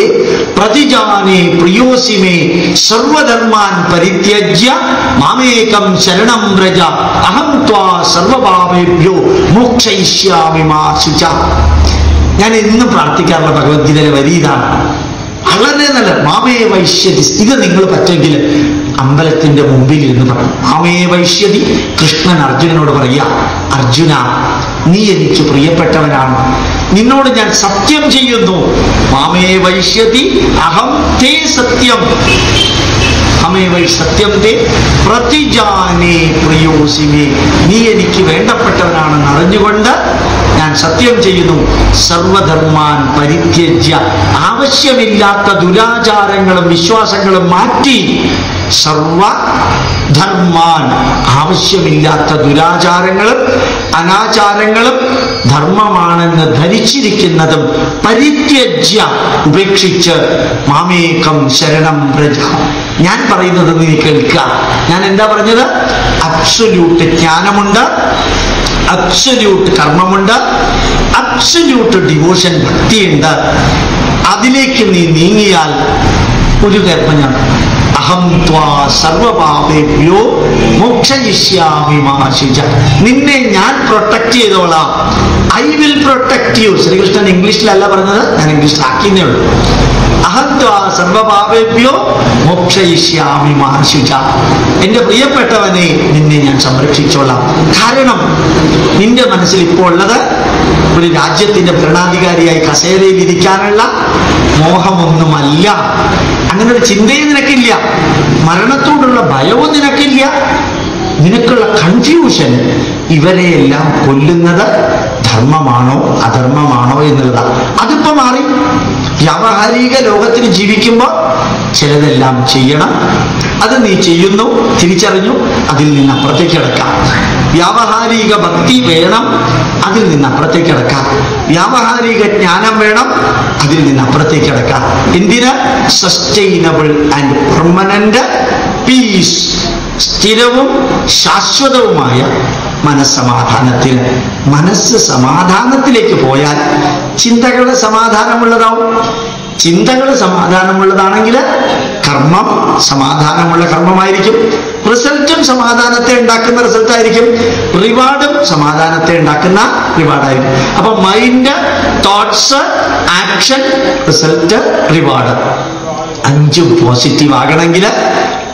പ്രതിജാനേ പ്രിയോസി മേ സർവധർമാൻ പരിത്യജ്യ മാമേകം ശരണം വ്രജ അഹം ത്വാ സർവപാപേഭ്യോ മോക്ഷയിഷ്യാമി മാ ശുച. ഞാൻ എന്നും പ്രാർത്ഥിക്കാറുള്ള ഭഗവത്ഗീതയിലെ വരി ഇതാണ്. വളരെ നല്ല മാമേ വൈശ്യതി. ഇത് നിങ്ങൾ പറ്റുമെങ്കിൽ അമ്പലത്തിന്റെ മുമ്പിൽ ഇരുന്ന് പറയും. മാമേ വൈശ്യതി. കൃഷ്ണൻ അർജുനനോട് പറയുക, അർജുന, നീ എനിക്ക് പ്രിയപ്പെട്ടവനാണ്, നിന്നോട് ഞാൻ സത്യം ചെയ്യുന്നു. മാമേ വൈശ്യതി അഹം തേ സത്യം. സത്യം തേ പ്രതിജാനേ പ്രിയോസി മേ. നീ എനിക്ക് വേണ്ടപ്പെട്ടവനാണെന്ന് അറിഞ്ഞുകൊണ്ട് ഞാൻ സത്യം ചെയ്യുന്നു. സർവധർമാൻ പരിത്യജ്യ, ആവശ്യമില്ലാത്ത ദുരാചാരങ്ങളും വിശ്വാസങ്ങളും മാറ്റി, സർവധർമാൻ, ആവശ്യമില്ലാത്ത ദുരാചാരങ്ങളും അനാചാരങ്ങളും ധർമ്മമാണെന്ന് ധരിച്ചിരിക്കുന്നതും പരിത്യജ്യ, ഉപേക്ഷിച്ച് മാമേകം ശരണം വ്രജ, ഞാൻ പറയുന്നത് നീ കേൾക്കുക. ഞാൻ എന്താ പറഞ്ഞത്? അബ്സൊല്യൂട്ട് ജ്ഞാനമുണ്ട്, അബ്സൊല്യൂട്ട് കർമ്മമുണ്ട്, അബ്സൊല്യൂട്ട് ഡിവോഷൻ ഭക്തിയുണ്ട്. അതിലേക്ക് നീ നീങ്ങിയാൽ ഒരു കർമ്മം ഞാൻ, അഹം ത്വാ സർവപാപേഭ്യോ മോക്ഷയിഷ്യാമി മാ ശുച. നിന്നെ ഞാൻ പ്രൊട്ടക്ട് ചെയ്തോളാം. I will protect you. Sreekrishnan ഇംഗ്ലീഷിലല്ല പറഞ്ഞത്, ഞാൻ ഇംഗ്ലീഷിലാക്കിയേ ഉള്ളൂ. അഹം ത്വാ സർവപാപേഭ്യോ മോക്ഷയിഷ്യാമി മാ ശുച. എന്റെ പ്രിയപ്പെട്ടവനെ, നിന്നെ ഞാൻ സംരക്ഷിച്ചോളാം. കാരണം നിന്റെ മനസ്സിൽ ഇപ്പോൾ ഉള്ളത് ഒരു രാജ്യത്തിന്റെ ഭരണാധികാരിയായി കസേരയിൽ ഇരിക്കാനുള്ള മോഹമൊന്നുമല്ല. അങ്ങനെ ഒരു ചിന്തയും നിനക്കില്ല. മരണത്തോടുള്ള ഭയവും നിനക്കില്ല. നിനക്കുള്ള കൺഫ്യൂഷൻ ഇവരെയെല്ലാം കൊല്ലുന്നത് ധർമ്മമാണോ അധർമ്മമാണോ എന്നുള്ളതാണ്. അതിപ്പോ മാറി. വ്യാവഹാരിക ലോകത്തിന് ജീവിക്കുമ്പോൾ ചിലതെല്ലാം ചെയ്യണം, അത് നീ ചെയ്യുന്നു, തിരിച്ചറിഞ്ഞു, അതിൽ നിന്ന് അപ്പുറത്തേക്ക് കിടക്കാം. വ്യാവഹാരിക ഭക്തി വേണം, അതിൽ നിന്ന് അപ്പുറത്തേക്ക് കിടക്കാം. വ്യാവഹാരിക ജ്ഞാനം വേണം, അതിൽ നിന്ന് അപ്പുറത്തേക്ക് കിടക്കാം. എന്തിന്? സസ്റ്റൈനബിൾ ആൻഡ് പെർമനന്റ് പീസ്, സ്ഥിരവും ശാശ്വതവുമായ മനസ്സമാധാനത്തിന്. മനസ്സ് സമാധാനത്തിലേക്ക് പോയാൽ ചിന്തകളുടെ സമാധാനമുള്ളതാവും. ചിന്തകൾ സമാധാനമുള്ളതാണെങ്കിൽ കർമ്മം സമാധാനമുള്ള കർമ്മമായിരിക്കും. റിസൾട്ടും സമാധാനത്തെ ഉണ്ടാക്കുന്ന റിസൾട്ടായിരിക്കും. റിവാർഡും സമാധാനത്തെ ഉണ്ടാക്കുന്ന റിവാർഡായിരിക്കും. അപ്പൊ mind, thoughts, action, result, reward, 5 positive ആകണമെങ്കിൽ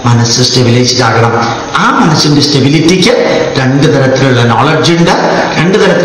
മനസ്സ് സ്റ്റെബിലൈസ്ഡ് ആകണം. ആ മനസ്സിന്റെ സ്റ്റെബിലിറ്റിക്ക് 2 തരത്തിലുള്ള നോളജ് ഉണ്ട്, 2 തരത്തിലുള്ള